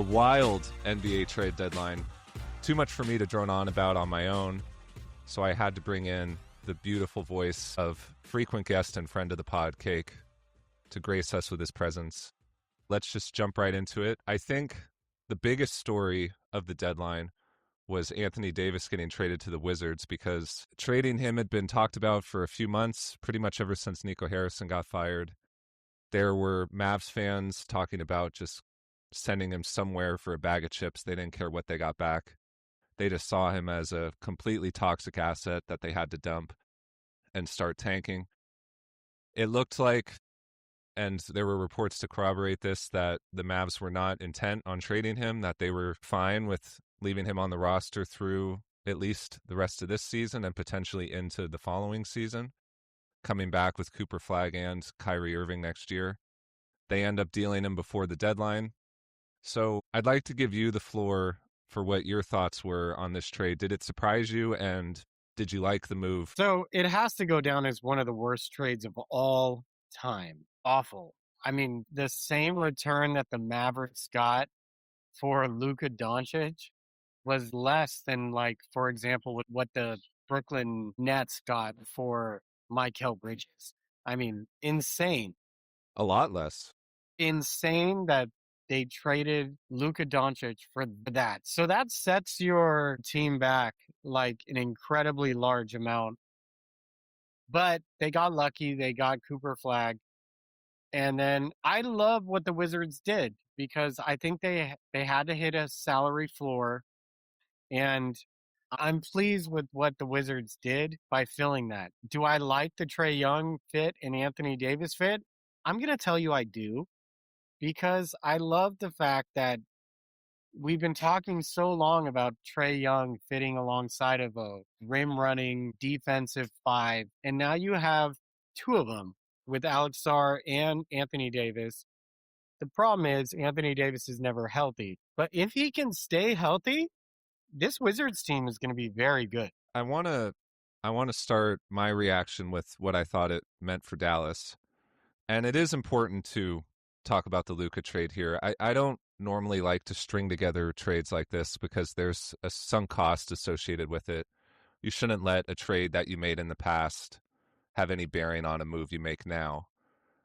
A wild NBA trade deadline. Too much for me to drone on about on my own, so I had to bring in the beautiful voice of frequent guest and friend of the pod, Cake, to grace us with his presence. Let's just jump right into it. I think the biggest story of the deadline was Anthony Davis getting traded to the Wizards, because trading him had been talked about for a few months, pretty much ever since Nico Harrison got fired. There were Mavs fans talking about just sending him somewhere for a bag of chips. They didn't care what they got back. They just saw him as a completely toxic asset that they had to dump and start tanking. It looked like, and there were reports to corroborate this, that the Mavs were not intent on trading him, that they were fine with leaving him on the roster through at least the rest of this season and potentially into the following season, coming back with Cooper Flagg and Kyrie Irving next year. They end up dealing him before the deadline. So I'd like to give you the floor for what your thoughts were on this trade. Did it surprise you, and did you like the move? So it has to go down as one of the worst trades of all time. Awful. I mean, the same return that the Mavericks got for Luka Doncic was less than, like, for example, what the Brooklyn Nets got for Mikal Bridges. I mean, insane. A lot less. Insane that they traded Luka Doncic for that. So that sets your team back like an incredibly large amount. But they got lucky. They got Cooper Flagg. And then I love what the Wizards did, because I think they had to hit a salary floor. And I'm pleased with what the Wizards did by filling that. Do I like the Trae Young fit and Anthony Davis fit? I'm going to tell you I do, because I love the fact that we've been talking so long about Trae Young fitting alongside of a rim-running defensive five, and now you have two of them with Alex Sarr and Anthony Davis. The problem is Anthony Davis is never healthy, but if he can stay healthy, this Wizards team is going to be very good. I want to start my reaction with what I thought it meant for Dallas. And it is important to talk about the Luka trade here. I don't normally like to string together trades like this because there's a sunk cost associated with it. You shouldn't let a trade that you made in the past have any bearing on a move you make now.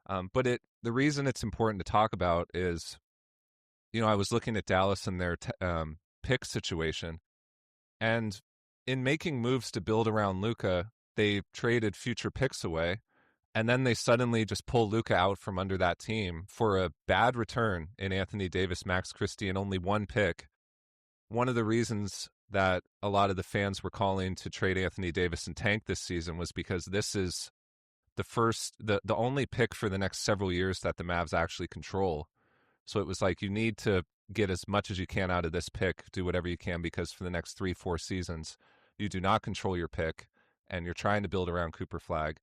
But the reason it's important to talk about is, I was looking at Dallas and their pick situation, and in making moves to build around Luka, they traded future picks away. And then they suddenly just pull Luka out from under that team for a bad return in Anthony Davis, Max Christie, and only one pick. One of the reasons that a lot of the fans were calling to trade Anthony Davis and tank this season was because this is the only pick for the next several years that the Mavs actually control. So it was like, you need to get as much as you can out of this pick, do whatever you can, because for the next 3-4 seasons, you do not control your pick, and you're trying to build around Cooper Flagg.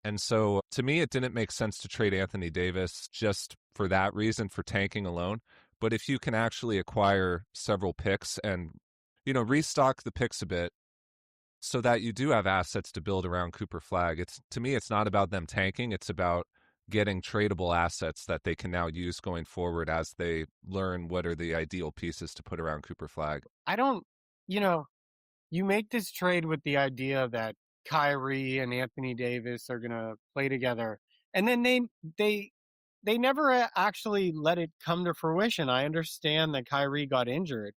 And so, to me, it didn't make sense to trade Anthony Davis just for that reason, for tanking alone. But if you can actually acquire several picks and, restock the picks a bit so that you do have assets to build around Cooper Flagg, to me, it's not about them tanking. It's about getting tradable assets that they can now use going forward as they learn what are the ideal pieces to put around Cooper Flagg. You make this trade with the idea that Kyrie and Anthony Davis are going to play together. And then they never actually let it come to fruition. I understand that Kyrie got injured,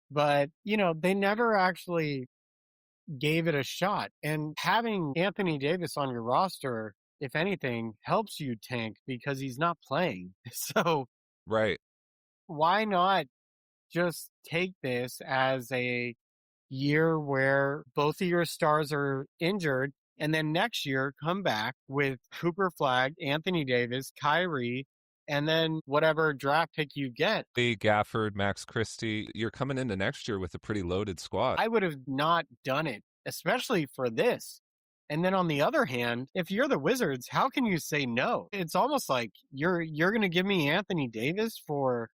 but, they never actually gave it a shot. And having Anthony Davis on your roster, if anything, helps you tank because he's not playing. So Right. why not just take this as a year where both of your stars are injured, and then next year come back with Cooper Flagg, Anthony Davis, Kyrie, and then whatever draft pick you get. Lee Gafford, Max Christie, you're coming into next year with a pretty loaded squad. I would have not done it, especially for this. And then on the other hand, if you're the Wizards, how can you say no? It's almost like you're going to give me Anthony Davis for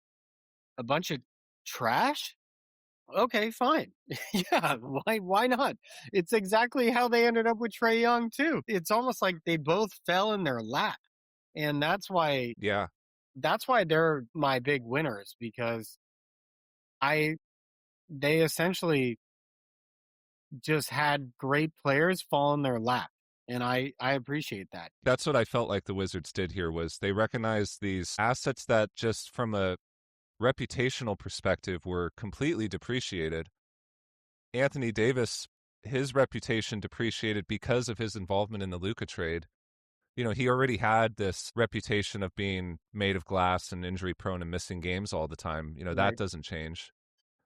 a bunch of trash? Okay, fine. Yeah, why not? It's exactly how they ended up with Trae Young too. It's almost like they both fell in their lap. And that's why they're my big winners, because I they essentially just had great players fall in their lap, and I appreciate that. That's what I felt like the Wizards did here was they recognized these assets that just from a reputational perspective were completely depreciated. Anthony Davis, his reputation depreciated because of his involvement in the Luka trade. He already had this reputation of being made of glass and injury prone and missing games all the time. That Right. doesn't change.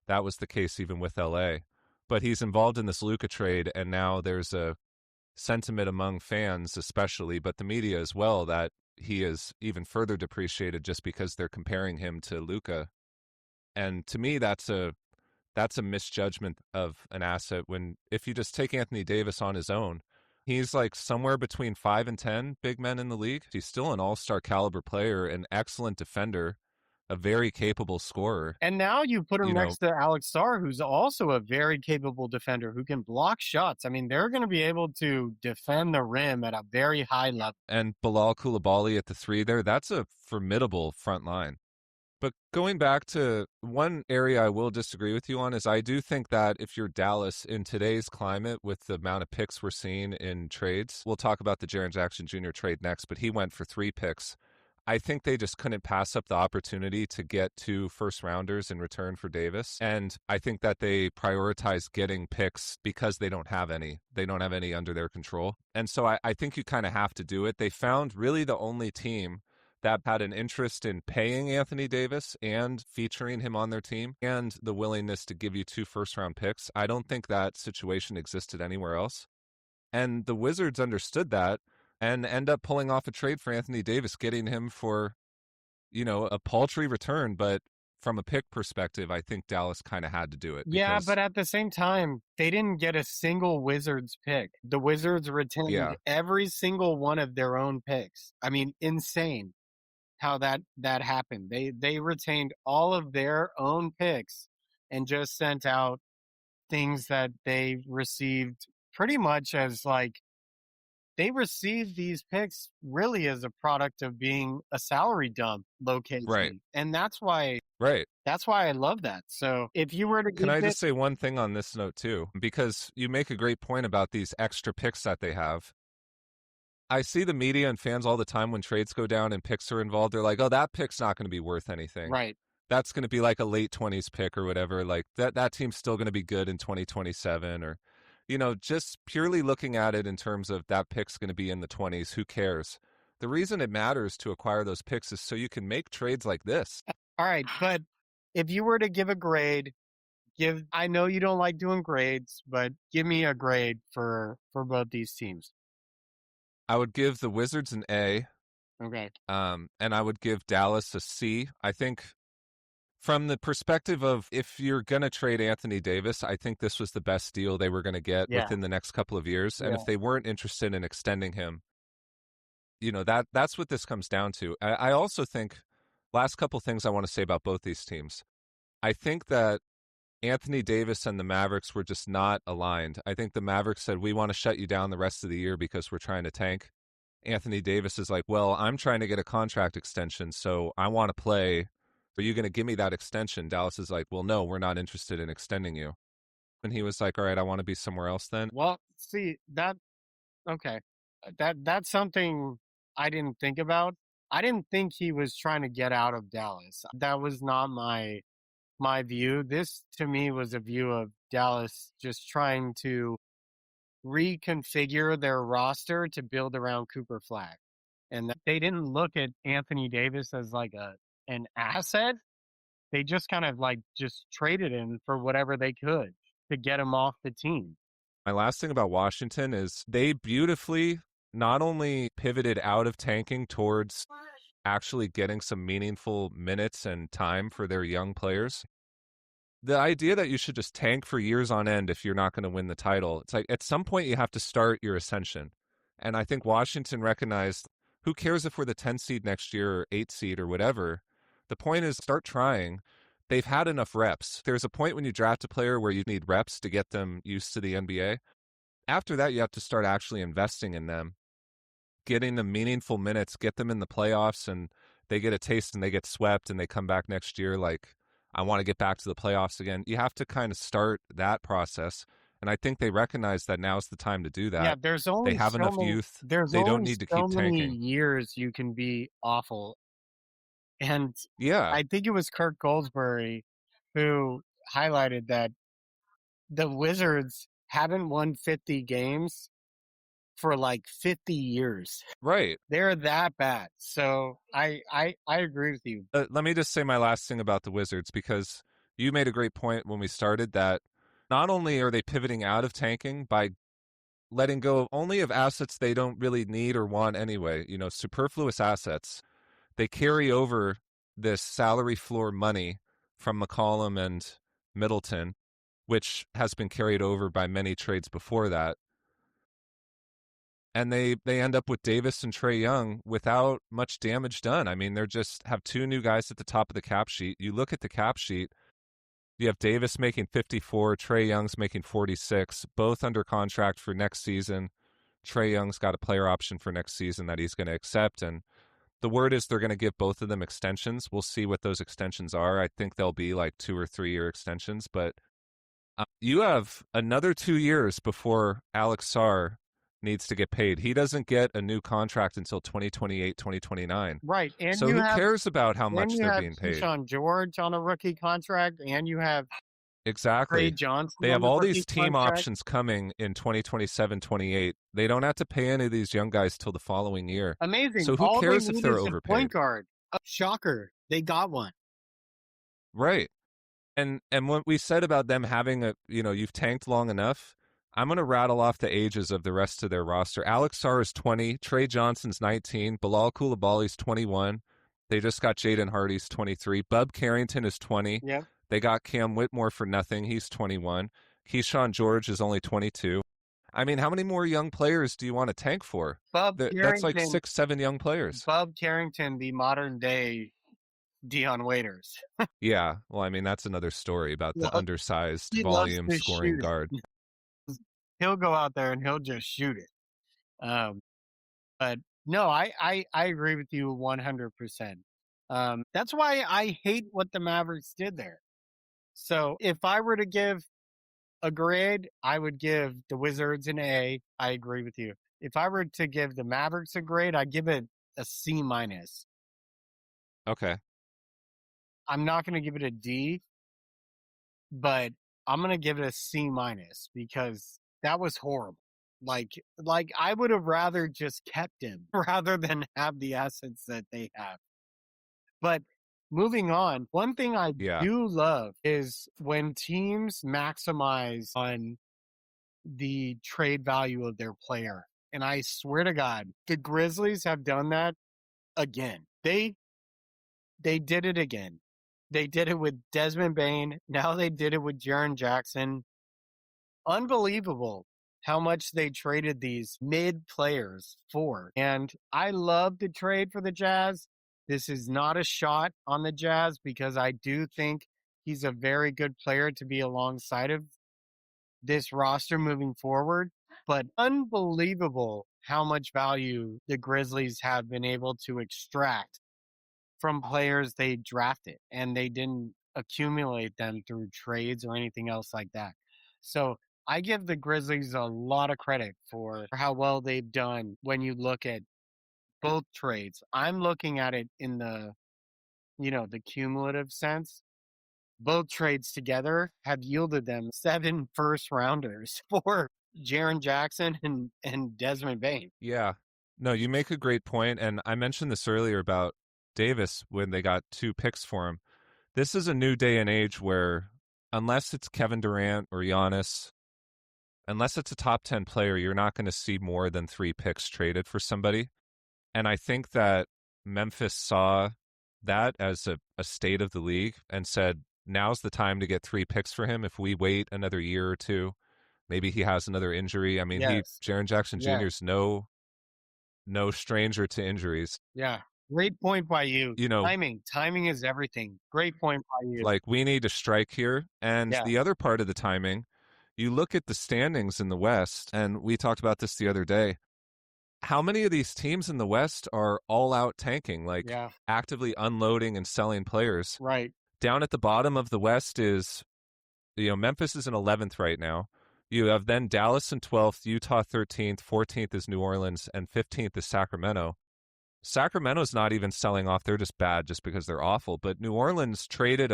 That was the case even with LA. But he's involved in this Luka trade, and now there's a sentiment among fans, especially, but the media as well, that he is even further depreciated just because they're comparing him to Luka. And to me, that's a misjudgment of an asset when if you just take Anthony Davis on his own, he's like somewhere between 5 and 10 big men in the league. He's still an all-star caliber player, an excellent defender, a very capable scorer. And now you put him You know, next to Alex Starr, who's also a very capable defender who can block shots. I mean, they're going to be able to defend the rim at a very high level. and Bilal Coulibaly at the three there, that's a formidable front line. But going back to one area I will disagree with you on is I do think that if you're Dallas in today's climate with the amount of picks we're seeing in trades, we'll talk about the Jaren Jackson Jr. trade next, but he went for 3 picks. I think they just couldn't pass up the opportunity to get 2 first-rounders in return for Davis. And I think that they prioritize getting picks because they don't have any. They don't have any under their control. And so I think you kind of have to do it. They found really the only team that had an interest in paying Anthony Davis and featuring him on their team and the willingness to give you 2 first-round picks. I don't think that situation existed anywhere else. And the Wizards understood that and end up pulling off a trade for Anthony Davis, getting him for, a paltry return. But from a pick perspective, I think Dallas kind of had to do it Yeah, because, but at the same time, they didn't get a single Wizards pick. The Wizards retained yeah, every single one of their own picks. I mean, insane how that happened. They retained all of their own picks and just sent out things that they received pretty much as like they received these picks really as a product of being a salary dump right, location. And right. that's why I love that. So if you were to Can give I it just say one thing on this note, too? Because you make a great point about these extra picks that they have. I see the media and fans all the time when trades go down and picks are involved. They're like, "Oh, that pick's not going to be worth anything. right. That's going to be like a late 20s pick or whatever. Like that team's still going to be good in 2027 or just purely looking at it in terms of that pick's going to be in the 20s, who cares? The reason it matters to acquire those picks is so you can make trades like this. All right, but if you were to give a grade, give I know you don't like doing grades, but give me a grade for both these teams. I would give the Wizards an A, Okay. and I would give Dallas a C. I think from the perspective of if you're going to trade Anthony Davis, I think this was the best deal they were going to get Yeah. within the next couple of years. And Yeah. if they weren't interested in extending him, that's what this comes down to. I also think last couple things I want to say about both these teams. I think that Anthony Davis and the Mavericks were just not aligned. I think the Mavericks said, we want to shut you down the rest of the year because we're trying to tank. Anthony Davis is like, well, I'm trying to get a contract extension, so I want to play. Are you going to give me that extension? Dallas is like, well, no, we're not interested in extending you. And he was like, all right, I want to be somewhere else then. Well, see, that okay. That's something I didn't think about. I didn't think he was trying to get out of Dallas. That was not my view. This to me was a view of Dallas just trying to reconfigure their roster to build around Cooper Flag. And that they didn't look at Anthony Davis as like an asset. They just kind of like just traded him for whatever they could to get him off the team. My last thing about Washington is they beautifully not only pivoted out of tanking towards actually getting some meaningful minutes and time for their young players. The idea that you should just tank for years on end if you're not going to win the title, it's like at some point you have to start your ascension. And I think Washington recognized who cares if we're the 10 seed next year or 8 seed or whatever. The point is start trying. They've had enough reps. There's a point when you draft a player where you need reps to get them used to the NBA. After that, you have to start actually investing in them, getting them meaningful minutes, get them in the playoffs, and they get a taste and they get swept and they come back next year like, I want to get back to the playoffs again. You have to kind of start that process. And I think they recognize that now's the time to do Yeah, that. They have enough youth. there's They don't only need to so keep many tanking. years you can be awful. And Yeah, I think it was Kirk Goldsberry who highlighted that the Wizards haven't won 50 games for like 50 years. right. They're that bad. So I agree with you. Let me just say my last thing about the Wizards, because you made a great point when we started that not only are they pivoting out of tanking by letting go only of assets they don't really need or want anyway, superfluous assets, they carry over this salary floor money from McCollum and Middleton, which has been carried over by many trades before that. And they end up with Davis and Trae Young without much damage done. I mean, they're just have two new guys at the top of the cap sheet. You look at the cap sheet, you have Davis making 54, Trae Young's making 46, both under contract for next season. Trae Young's got a player option for next season that he's going to accept, and the word is they're going to give both of them extensions. We'll see what those extensions are. I think they'll be like 2 or 3 year extensions, but you have another 2 years before Alex Sarr needs to get paid. He doesn't get a new contract until 2028, 2029. Right. So who cares about how And much you they're have being paid? Keyshawn George on a rookie contract, and you have Trey Exactly. Johnson They on have the all rookie these team contract. options coming in 2027, 28. They don't have to pay any of these young guys till the following year. Amazing. So who All they cares if need they're is a point overpaid? guard. Shocker. They got one. Right. And what we said about them having you've tanked long enough. I'm going to rattle off the ages of the rest of their roster. Alex Sarr is 20, Trey Johnson's 19, Bilal Coulibaly's 21. They just got Jaden Hardy's 23. Bub Carrington is 20. Yep. They got Cam Whitmore for nothing. He's 21. Keyshawn George is only 22. I mean, how many more young players do you want to tank for? Bub That's like Carrington. 6, 7 young players. Bub Carrington, the modern day Dion Waiters. Yeah, well, I mean, that's another story about the Lo- undersized He loves volume to scoring shoot guard. it. He'll go out there and he'll just shoot it. Um, but no, I agree with you 100%. That's why I hate what the Mavericks did there. So if I were to give a grade, I would give the Wizards an A. I agree with you. If I were to give the Mavericks a grade, I'd give it a C minus. Okay. I'm not going to give it a D, but I'm going to give it a C minus because that was horrible. Like I would have rather just kept him rather than have the assets that they have. But moving on, one thing I Yeah. do love is when teams maximize on the trade value of their player. And I swear to God, the Grizzlies have done that again. They did it again. They did it with Desmond Bain. Now they did it with Jaren Jackson. Unbelievable how much they traded these mid players for. And I love the trade for the Jazz. This is not a shot on the Jazz because I do think he's a very good player to be alongside of this roster moving forward. But unbelievable how much value the Grizzlies have been able to extract from players they drafted, and they didn't accumulate them through trades or anything else like that. So I give the Grizzlies a lot of credit for how well they've done when you look at both trades. I'm looking at it in the cumulative sense. Both trades together have yielded them 7 first rounders for Jaren Jackson and Desmond Bain. Yeah. No, you make a great point, and I mentioned this earlier about Davis when they got 2 picks for him. This is a new day and age where unless it's Kevin Durant or Giannis, unless it's a top 10 player, you're not going to see more than 3 picks traded for somebody. And I think that Memphis saw that as a state of the league and said, now's the time to get 3 picks for him. If we wait another year or two, maybe he has another injury. I mean, Yes. Jaren Jackson Yes. Jr. is no stranger to injuries. Yeah. Great point by you. You know, Timing is everything. Great point by you. like we need to strike here. And Yeah. the other part of the timing, you look at the standings in the West, and we talked about this the other day. How many of these teams in the West are all out tanking, like Yeah. actively unloading and selling players? Right. Down at the bottom of the West is, Memphis is in 11th right now. You have then Dallas in 12th, Utah 13th, 14th is New Orleans, and 15th is Sacramento. Sacramento's not even selling off; they're just bad, just because they're awful. But New Orleans traded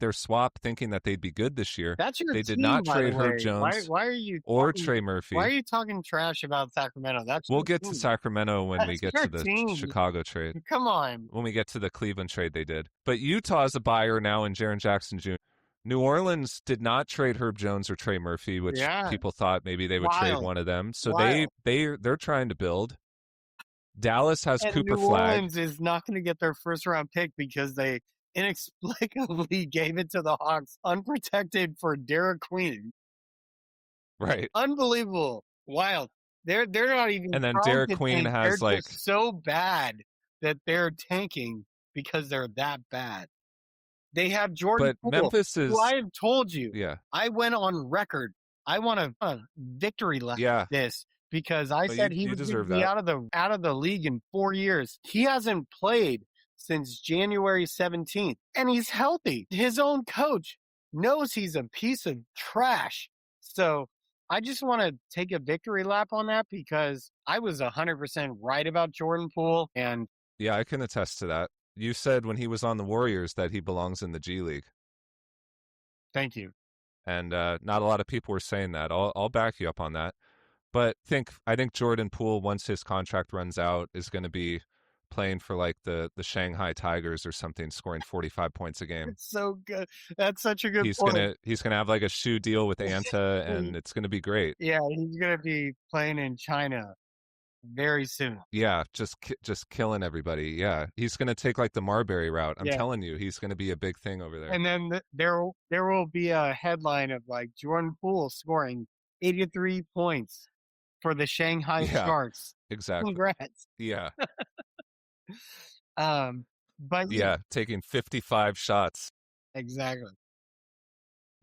their swap, thinking that they'd be good this year. That's your They did team, not by the trade Herb way. Why Jones why are you or talking Trey why are Murphy. you talking trash about Sacramento? That's We'll your get to team. Sacramento when we That's get your to the team. Chicago trade. Come on. When we get to the Cleveland trade they did. But Utah's a buyer now in Jaren Jackson Jr. New Orleans did not trade Herb Jones or Trey Murphy, which Yeah. people thought maybe they would trade Wild. one of them. So Wild. they're trying to build. Dallas has And Cooper New Flagg. Orleans is not going to get their first round pick because they inexplicably gave it to the Hawks unprotected for Derek Queen. Right. Unbelievable. Wild. They're not even And then trying Derek to Queen tank. They're has like, just so bad that they're tanking because they're that bad. They have Jordan but Poole, Memphis who I is, have told you, yeah, I went on record. I want a victory lap yeah. this because I No, said he you was going to deserve be that. out of the league in 4 years. He hasn't played since January 17th, and he's healthy. His own coach knows he's a piece of trash. So I just want to take a victory lap on that because I was 100% right about Jordan Poole, and Yeah, I can attest to that. You said when he was on the Warriors that he belongs in the G League. thank you. And not a lot of people were saying that. I'll back you up on that. But I think Jordan Poole, once his contract runs out, is going to be playing for like the Shanghai Tigers or something, scoring 45 points a game. It's so good. That's such a good point. He's gonna have like a shoe deal with Anta, and it's gonna be great. Yeah, he's going to be playing in China very soon. Yeah, just killing everybody. Yeah, he's gonna take like the Marbury route. I'm Yeah. telling you, he's gonna be a big thing over there. And then there will be a headline of like Jordan Poole scoring 83 points for the Shanghai Yeah, Sharks. exactly. Congrats. Yeah, But yeah, taking 55 shots. exactly.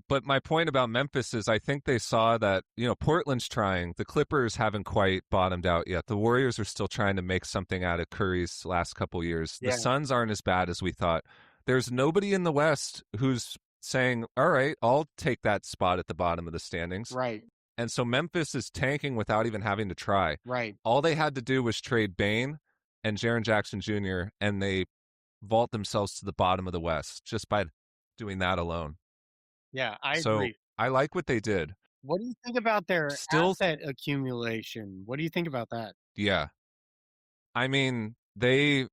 But my point about Memphis is I think they saw that, Portland's trying. The Clippers haven't quite bottomed out yet. The Warriors are still trying to make something out of Curry's last couple years. Yeah. The Suns aren't as bad as we thought. There's nobody in the West who's saying, all right, I'll take that spot at the bottom of the standings. Right. And so Memphis is tanking without even having to try. Right. All they had to do was trade Bane and Jaren Jackson Jr., and they vault themselves to the bottom of the West just by doing that alone. Yeah, I So agree. I like what they did. What do you think about their Still, asset accumulation? What do you think about that? yeah. I mean, they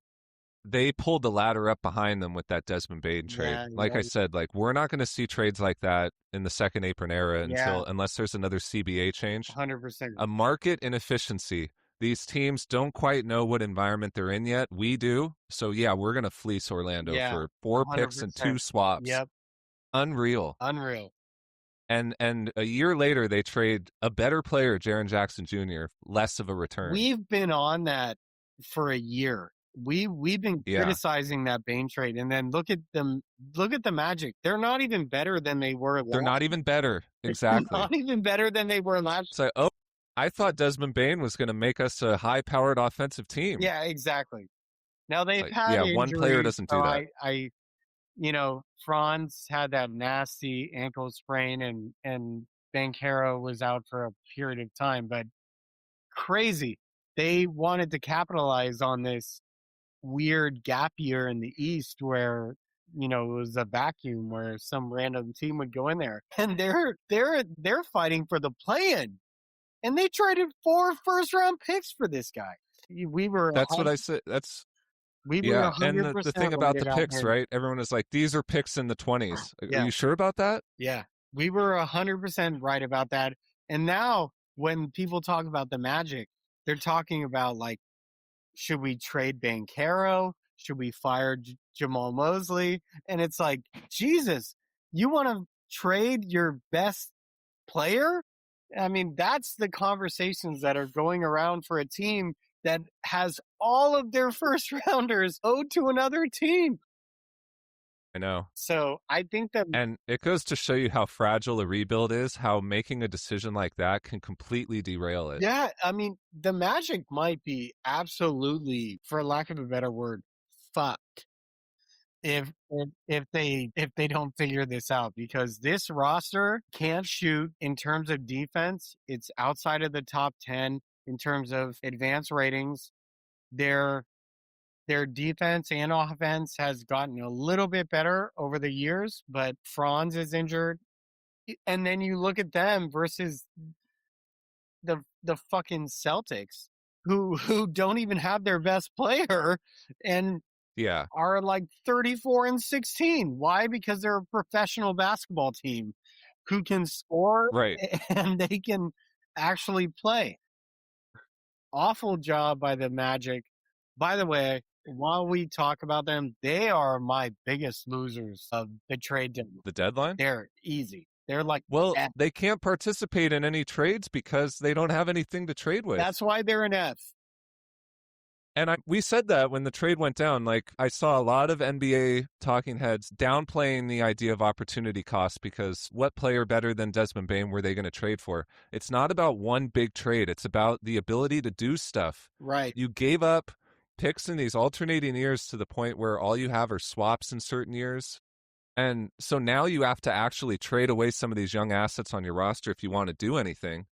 pulled the ladder up behind them with that Desmond Bane trade. Yeah, Like I said, like we're not going to see trades like that in the second apron era Yeah. unless there's another CBA change. 100%. A market inefficiency. These teams don't quite know what environment they're in yet. We do. So yeah, we're going to fleece Orlando Yeah, for 4 picks and 2 swaps. Yep. Unreal. Unreal. And a year later, they trade a better player, Jaren Jackson Jr., less of a return. We've been on that for a year. We've been criticizing that Bane trade, and then look at them. Look at the Magic. They're not even better than they were. They're not even better. Exactly. Not even better than they were last. So, I thought Desmond Bane was going to make us a high-powered offensive team. Yeah, exactly. Now they've had injuries, one player doesn't do that. Franz had that nasty ankle sprain, and Banchero was out for a period of time, but crazy. They wanted to capitalize on this weird gap year in the East where it was a vacuum where some random team would go in there, and they're fighting for the play-in, and they traded 4 first-round picks for this guy. That's what I said. We were Yeah, 100% and the thing about the picks, him. right? Everyone is like, these are picks in the 20s. Yeah. Are you sure about that? Yeah, we were 100% right about that. And now when people talk about the Magic, they're talking about like, should we trade Banchero? Should we fire Jamal Mosley? And it's like, Jesus, you want to trade your best player? I mean, that's the conversations that are going around for a team that has all of their first rounders owed to another team. I know. So I think that... And it goes to show you how fragile a rebuild is, how making a decision like that can completely derail it. Yeah, I mean, the Magic might be absolutely, for lack of a better word, fucked. if they don't figure this out, because this roster can't shoot in terms of defense. It's outside of the top 10 in terms of advanced ratings. Their their defense and offense has gotten a little bit better over the years, but Franz is injured. And then you look at them versus the fucking Celtics, who don't even have their best player and Yeah, are like 34-16. Why? Because they're a professional basketball team who can score right. and they can actually play. Awful job by the Magic. By the way, while we talk about them, they are my biggest losers of the trade deadline. The deadline? They're easy. They're like, Well, F. they can't participate in any trades because they don't have anything to trade with. That's why they're an F. And we said that when the trade went down. Like, I saw a lot of NBA talking heads downplaying the idea of opportunity cost because what player better than Desmond Bane were they going to trade for? It's not about one big trade. It's about the ability to do stuff. Right. You gave up picks in these alternating years to the point where all you have are swaps in certain years. And so now you have to actually trade away some of these young assets on your roster if you want to do anything.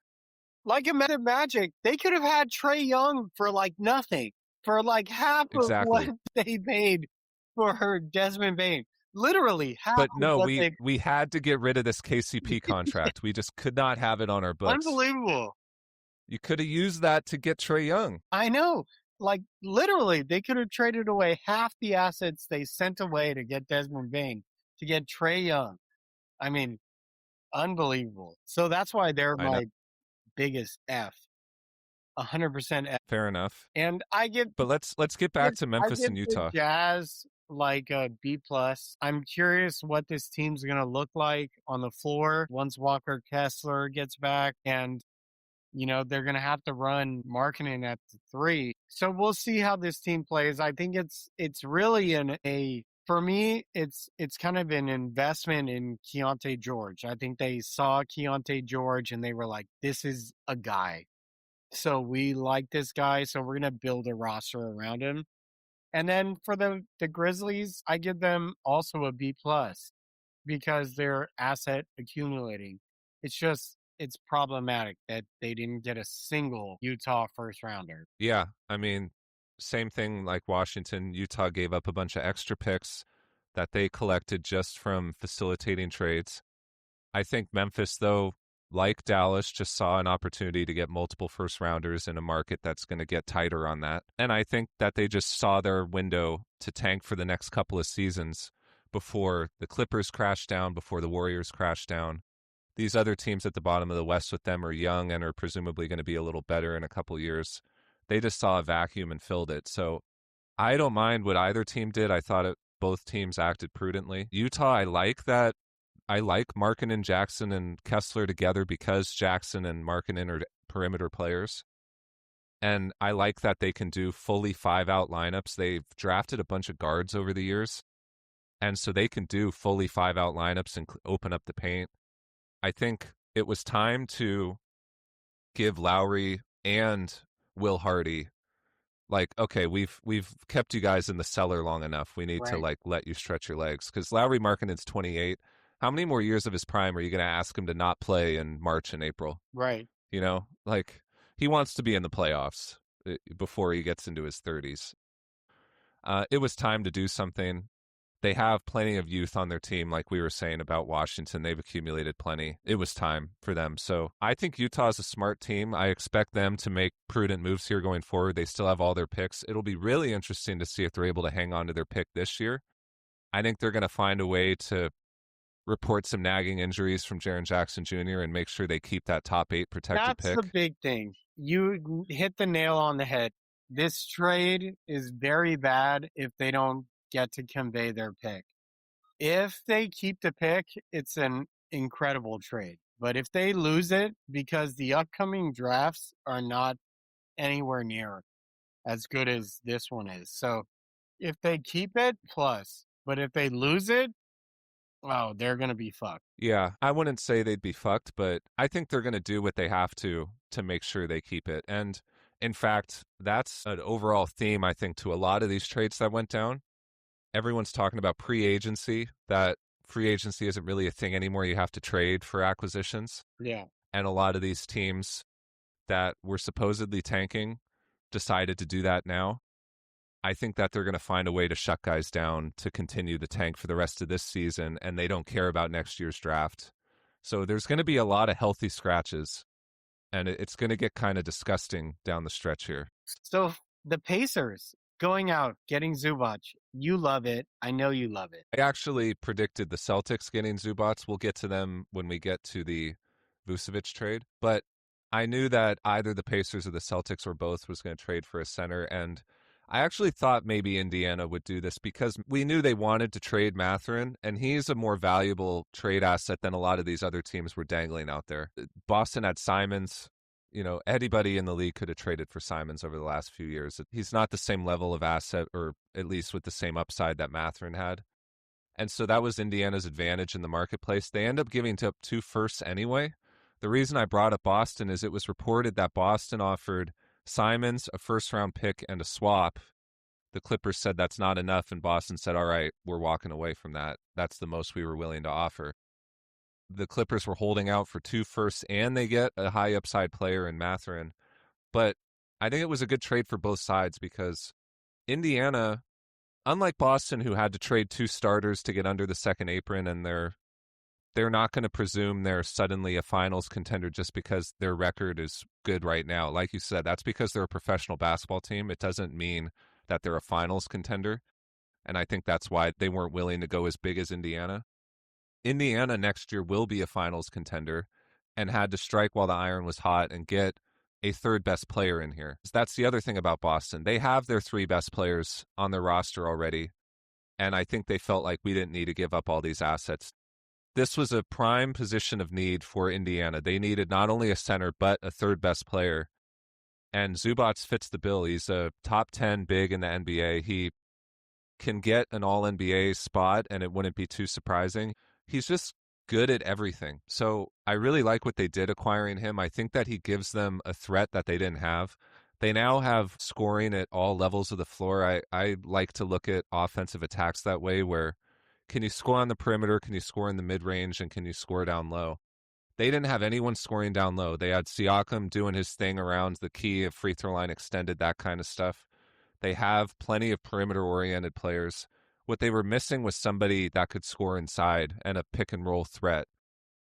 Like a Meta Magic, they could have had Trey Young for like nothing, for like half of what Exactly. they paid for Desmond Bane. Literally half But of no, what they. we had to get rid of this KCP contract. We just could not have it on our books. Unbelievable. You could have used that to get Trey Young. I know. Like literally, they could have traded away half the assets they sent away to get Desmond Bane, to get Trey Young. I mean, unbelievable. So that's why they're I know. my biggest F. 100% F. Fair enough. And I give But let's get back to I Memphis give and the Utah. Jazz like a B plus. I'm curious what this team's gonna look like on the floor once Walker Kessler gets back, and they're gonna have to run Markkinen at the three. So we'll see how this team plays. I think it's really for me, it's kind of an investment in Keontae George. I think they saw Keontae George and they were like, this is a guy. So we like this guy, so we're gonna build a roster around him. And then for the Grizzlies, I give them also a B plus because they're asset accumulating. It's problematic that they didn't get a single Utah first rounder. Yeah, I mean, same thing like Washington. Utah gave up a bunch of extra picks that they collected just from facilitating trades. I think Memphis, though, like Dallas, just saw an opportunity to get multiple first rounders in a market that's going to get tighter on that. And I think that they just saw their window to tank for the next couple of seasons before the Clippers crash down, before the Warriors crash down. These other teams at the bottom of the West with them are young and are presumably going to be a little better in a couple of years. They just saw a vacuum and filled it. So I don't mind what either team did. I thought both teams acted prudently. Utah, I like that. I like Markkinen, Jackson, and Kessler together because Jackson and Markkinen are perimeter players. And I like that they can do fully 5-out lineups. They've drafted a bunch of guards over the years. And so they can do fully 5-out lineups and open up the paint. I think it was time to give Lowry and Will Hardy okay, we've kept you guys in the cellar long enough. We need to Right. let you stretch your legs because Lowry Markkinen's 28. How many more years of his prime are you going to ask him to not play in March and April? Right. He wants to be in the playoffs before he gets into his 30s. It was time to do something. They have plenty of youth on their team, like we were saying about Washington. They've accumulated plenty. It was time for them. So I think Utah is a smart team. I expect them to make prudent moves here going forward. They still have all their picks. It'll be really interesting to see if they're able to hang on to their pick this year. I think they're going to find a way to report some nagging injuries from Jaren Jackson Jr. and make sure they keep that top 8 protected That's the pick. big thing. You hit the nail on the head. This trade is very bad if they don't get to convey their pick. If they keep the pick, it's an incredible trade. But if they lose it, because the upcoming drafts are not anywhere near as good as this one is. So if they keep it, plus. But if they lose it, oh, they're going to be fucked. Yeah, I wouldn't say they'd be fucked, but I think they're going to do what they have to make sure they keep it. And in fact, that's an overall theme, I think, to a lot of these trades that went down. everyone's talking about pre-agency, that free agency isn't really a thing anymore. You have to trade for acquisitions. Yeah. And a lot of these teams that were supposedly tanking decided to do that now. I think that they're going to find a way to shut guys down to continue the tank for the rest of this season, and they don't care about next year's draft. So there's going to be a lot of healthy scratches, and it's going to get kind of disgusting down the stretch here. So the Pacers going out, getting Zubac, you love it. I know you love it. I actually predicted the Celtics getting Zubac. We'll get to them when we get to the Vucevic trade, but I knew that either the Pacers or the Celtics or both was going to trade for a center, and I actually thought maybe Indiana would do this because we knew they wanted to trade Mathurin, and he's a more valuable trade asset than a lot of these other teams were dangling out there. Boston had Simons. You know, anybody in the league could have traded for Simons over the last few years. He's not the same level of asset, or at least with the same upside that Mathurin had. And so that was Indiana's advantage in the marketplace. They end up giving up 2 firsts anyway. The reason I brought up Boston is it was reported that Boston offered Simons a first round pick and a swap. The Clippers said that's not enough, and Boston said, all right, we're walking away from that. That's the most we were willing to offer. The Clippers were holding out for 2 firsts, and they get a high upside player in Mathurin. But I think it was a good trade for both sides because Indiana, unlike Boston, who had to trade 2 starters to get under the second apron, and they're not going to presume they're suddenly a finals contender just because their record is good right now. Like you said, that's because they're a professional basketball team. It doesn't mean that they're a finals contender. And I think that's why they weren't willing to go as big as Indiana. Indiana next year will be a finals contender and had to strike while the iron was hot and get a third best player in here. That's the other thing about Boston. They have their 3 best players on their roster already. And I think they felt like we didn't need to give up all these assets. This was a prime position of need for Indiana. They needed not only a center, but a third best player. And Zubac fits the bill. He's a top 10 big in the NBA. He can get an all NBA spot, and it wouldn't be too surprising. He's just good at everything. So I really like what they did acquiring him. I think that he gives them a threat that they didn't have. They now have scoring at all levels of the floor. I like to look at offensive attacks that way, where can you score on the perimeter, can you score in the mid-range, and can you score down low? They didn't have anyone scoring down low. They had Siakam doing his thing around the key of free throw line extended, that kind of stuff. They have plenty of perimeter-oriented players. What they were missing was somebody that could score inside and a pick-and-roll threat.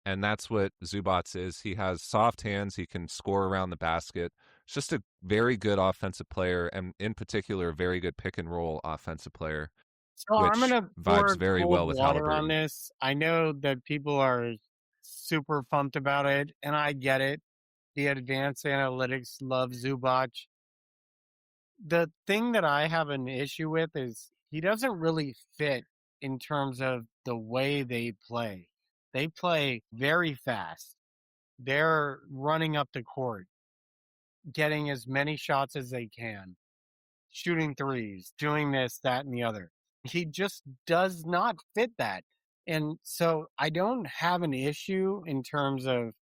And that's what Zubac is. He has soft hands. He can score around the basket. It's just a very good offensive player, and in particular, a very good pick-and-roll offensive player, So I'm which gonna vibes pour very cold well with water on Halliburton. this. I know that people are super pumped about it, and I get it. The advanced analytics love Zubac. The thing that I have an issue with is he doesn't really fit in terms of the way they play. They play very fast. They're running up the court, getting as many shots as they can, shooting threes, doing this, that, and the other. He just does not fit that. And so I don't have an issue in terms of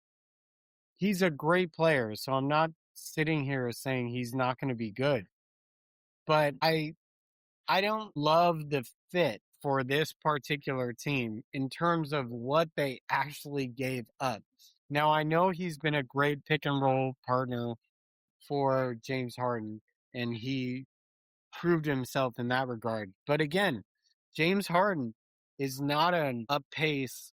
he's a great player. So I'm not sitting here saying he's not going to be good. But I don't love the fit for this particular team in terms of what they actually gave up. Now I know he's been a great pick and roll partner for James Harden, and he proved himself in that regard. But again, James Harden is not an up pace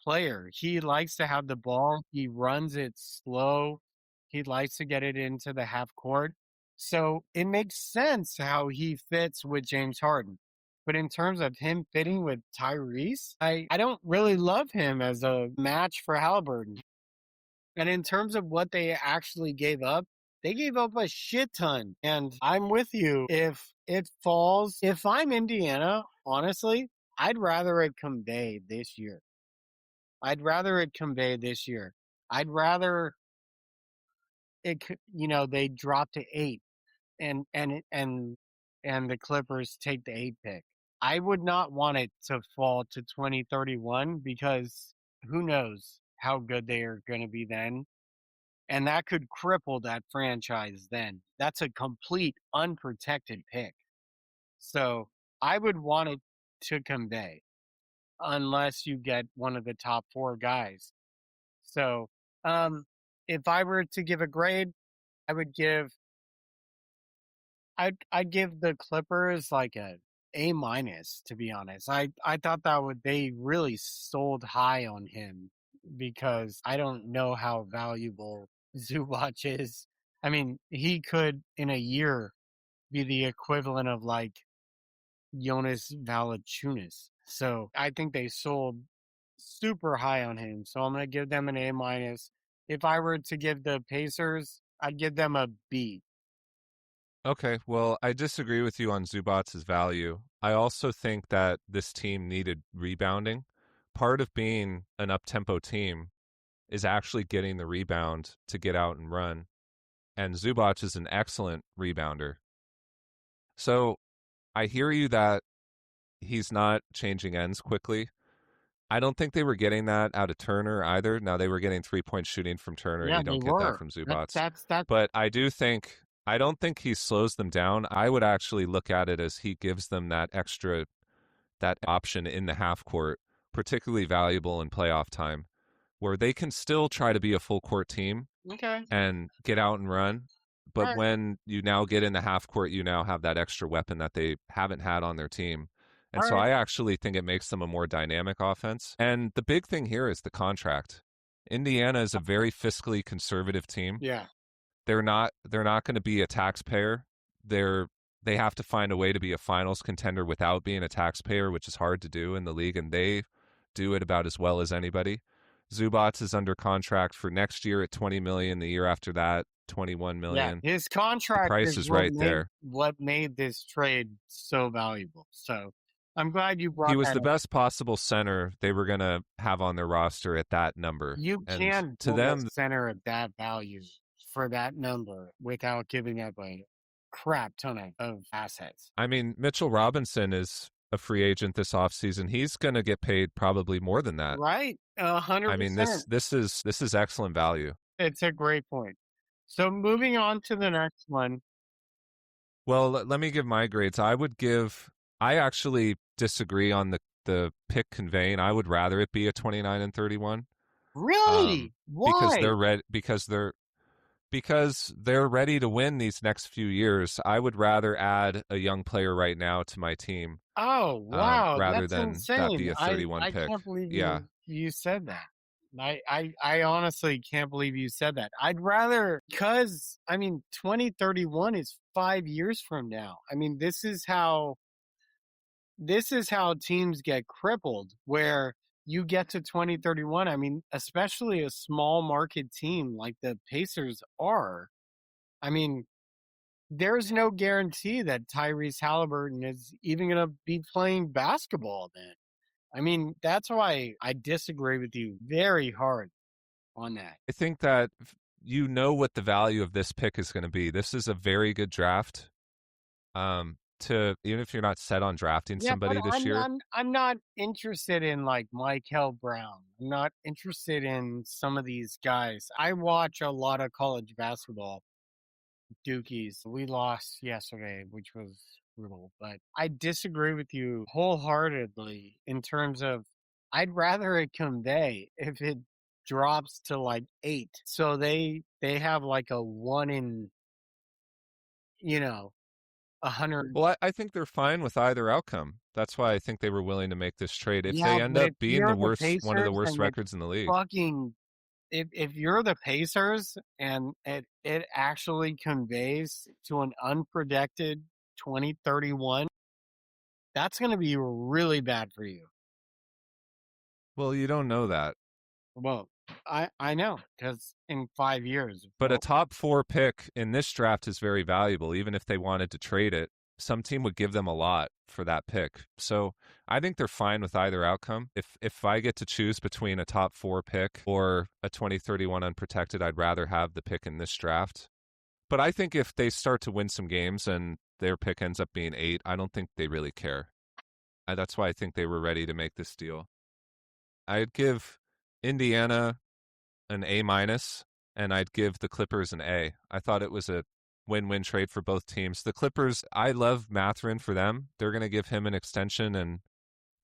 player. He likes to have the ball, he runs it slow, he likes to get it into the half court. So it makes sense how he fits with James Harden. But in terms of him fitting with Tyrese, I don't really love him as a match for Halliburton. And in terms of what they actually gave up, they gave up a shit ton. And I'm with you. If it falls, if I'm Indiana, honestly, I'd rather it convey this year. I'd rather it convey this year. I'd rather they drop to 8 and the Clippers take the 8 pick. I would not want it to fall to 2031 because who knows how good they are going to be then. And that could cripple that franchise then. That's a complete unprotected pick. So I would want it to convey unless you get one of the top four guys. So, um, if I were to give a grade, I would give I'd give the Clippers like a A minus, to be honest. I thought that would they really sold high on him because I don't know how valuable Zubac is. I mean, he could in a year be the equivalent of like Jonas Valanciunas. So I think they sold super high on him. So I'm gonna give them an A minus. If I were to give the Pacers, I'd give them a B. Okay, well, I disagree with you on Zubac's value. I also think that this team needed rebounding. Part of being an up-tempo team is actually getting the rebound to get out and run. And Zubac is an excellent rebounder. So I hear you that he's not changing ends quickly. I don't think they were getting that out of Turner either. Now they were getting 3-point shooting from Turner, and Yeah, you they don't get that were. from That Zubac. that's But I don't think he slows them down. I would actually look at it as he gives them that option in the half court, particularly valuable in playoff time, where they can still try to be a full court team okay. and get out and run. All But right. when you now get in the half court, you now have that extra weapon that they haven't had on their team. And All so right. I actually think it makes them a more dynamic offense. And the big thing here is the contract. Indiana is a very fiscally conservative team. Yeah. They're not going to be a taxpayer. They have to find a way to be a finals contender without being a taxpayer, which is hard to do in the league, and they do it about as well as anybody. Zubac is under contract for next year at 20 million, the year after that 21 Yeah. million. His The contract price is is right there. what made this trade so valuable. So I'm glad you He brought was that the up. best possible center they were going to have on their roster at that number. You And can't to build a them, center of that value for that number without giving up a crap ton of assets. I mean, Mitchell Robinson is a free agent this offseason. He's going to get paid probably more than that. Right? A hundred I mean, this percent. this is this is excellent value. It's a great point. So moving on to the next one. Well, let me give my grades. I actually disagree on the pick conveying. I would rather it be a 29 and 31. Really? Because Why? they're ready to win these next few years. I would rather add a young player right now to my team, Oh, wow, rather that's than that insane. be a I 31 I pick. can't believe Yeah. you said that. I honestly can't believe you said that. I'd rather because I mean 2031 is 5 years from now. I mean, this is how teams get crippled where you get to 2031. I mean, especially a small market team like the Pacers are. I mean, there's no guarantee that Tyrese Halliburton is even going to be playing basketball then. I mean, that's why I disagree with you very hard on that. I think that you know what the value of this pick is going to be. This is a very good draft. To even if you're not set on drafting Yeah, but somebody this year, I'm not interested in like Michael Brown. I'm not interested in some of these guys. I watch a lot of college basketball. Dukies. We lost yesterday, which was brutal, but I disagree with you wholeheartedly in terms of I'd rather it convey if it drops to like 8. So they have like a 1 in, you know, 100. well, I think they're fine with either outcome. That's why I think they were willing to make this trade. If Yeah, they end but up if being you're the one of the Pacers worst and it records in the league, fucking if you're the Pacers and it actually conveys to an unprotected 2031, that's going to be really bad for you. well, you don't know that. Well, I know because in 5 years, But a well, top 4 pick in this draft is very valuable. Even if they wanted to trade it, some team would give them a lot for that pick. So I think they're fine with either outcome. If I get to choose between a top 4 pick or a 2031 unprotected, I'd rather have the pick in this draft. But I think if they start to win some games and their pick ends up being 8, I don't think they really care. That's why I think they were ready to make this deal. I'd give Indiana an A minus, and I'd give the Clippers an A. I thought it was a win-win trade for both teams. The Clippers, I love Mathurin for them. They're going to give him an extension, and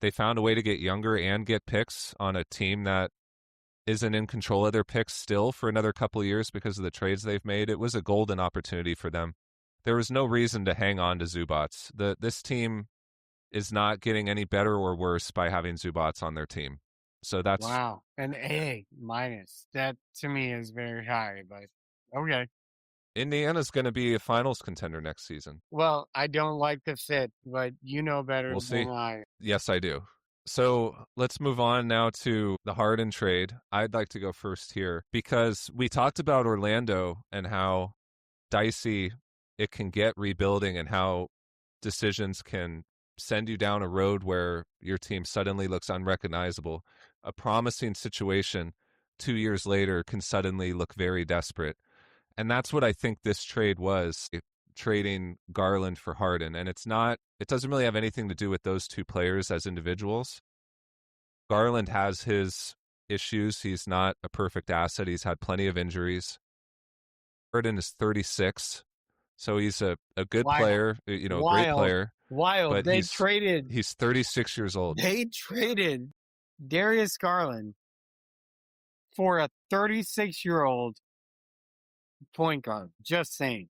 they found a way to get younger and get picks on a team that isn't in control of their picks still for another couple of years because of the trades they've made. It was a golden opportunity for them. There was no reason to hang on to Zubac. This team is not getting any better or worse by having Zubac on their team. So that's Wow. An A minus. That to me is very high, but okay. Indiana's going to be a finals contender next season. Well, I don't like the fit, but you know better We'll see. than I. Yes, I do. So let's move on now to the Harden trade. I'd like to go first here because we talked about Orlando and how dicey it can get rebuilding and how decisions can send you down a road where your team suddenly looks unrecognizable. A promising situation 2 years later can suddenly look very desperate. And that's what I think this trade was, trading Garland for Harden. And it doesn't really have anything to do with those two players as individuals. Garland has his issues. He's not a perfect asset. He's had plenty of injuries. Harden is 36, so he's a good Wild. player, a great player. Wild. But he's 36 years old. They traded Darius Garland for a 36-year-old point guard. Just saying.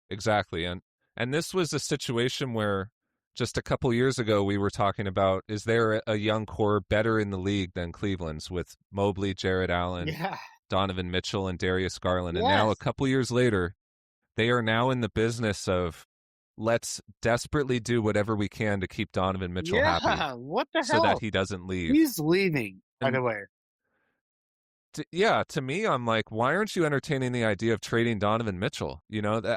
Exactly. And this was a situation where just a couple years ago we were talking about, is there a young core better in the league than Cleveland's with Mobley, Jared Allen, Donovan Mitchell, and Darius Garland? Yes. And now a couple years later, they are now in the business of let's desperately do whatever we can to keep Donovan Mitchell happy. What the hell? So that he doesn't leave. He's leaving, by the way. To me, I'm like, why aren't you entertaining the idea of trading Donovan Mitchell?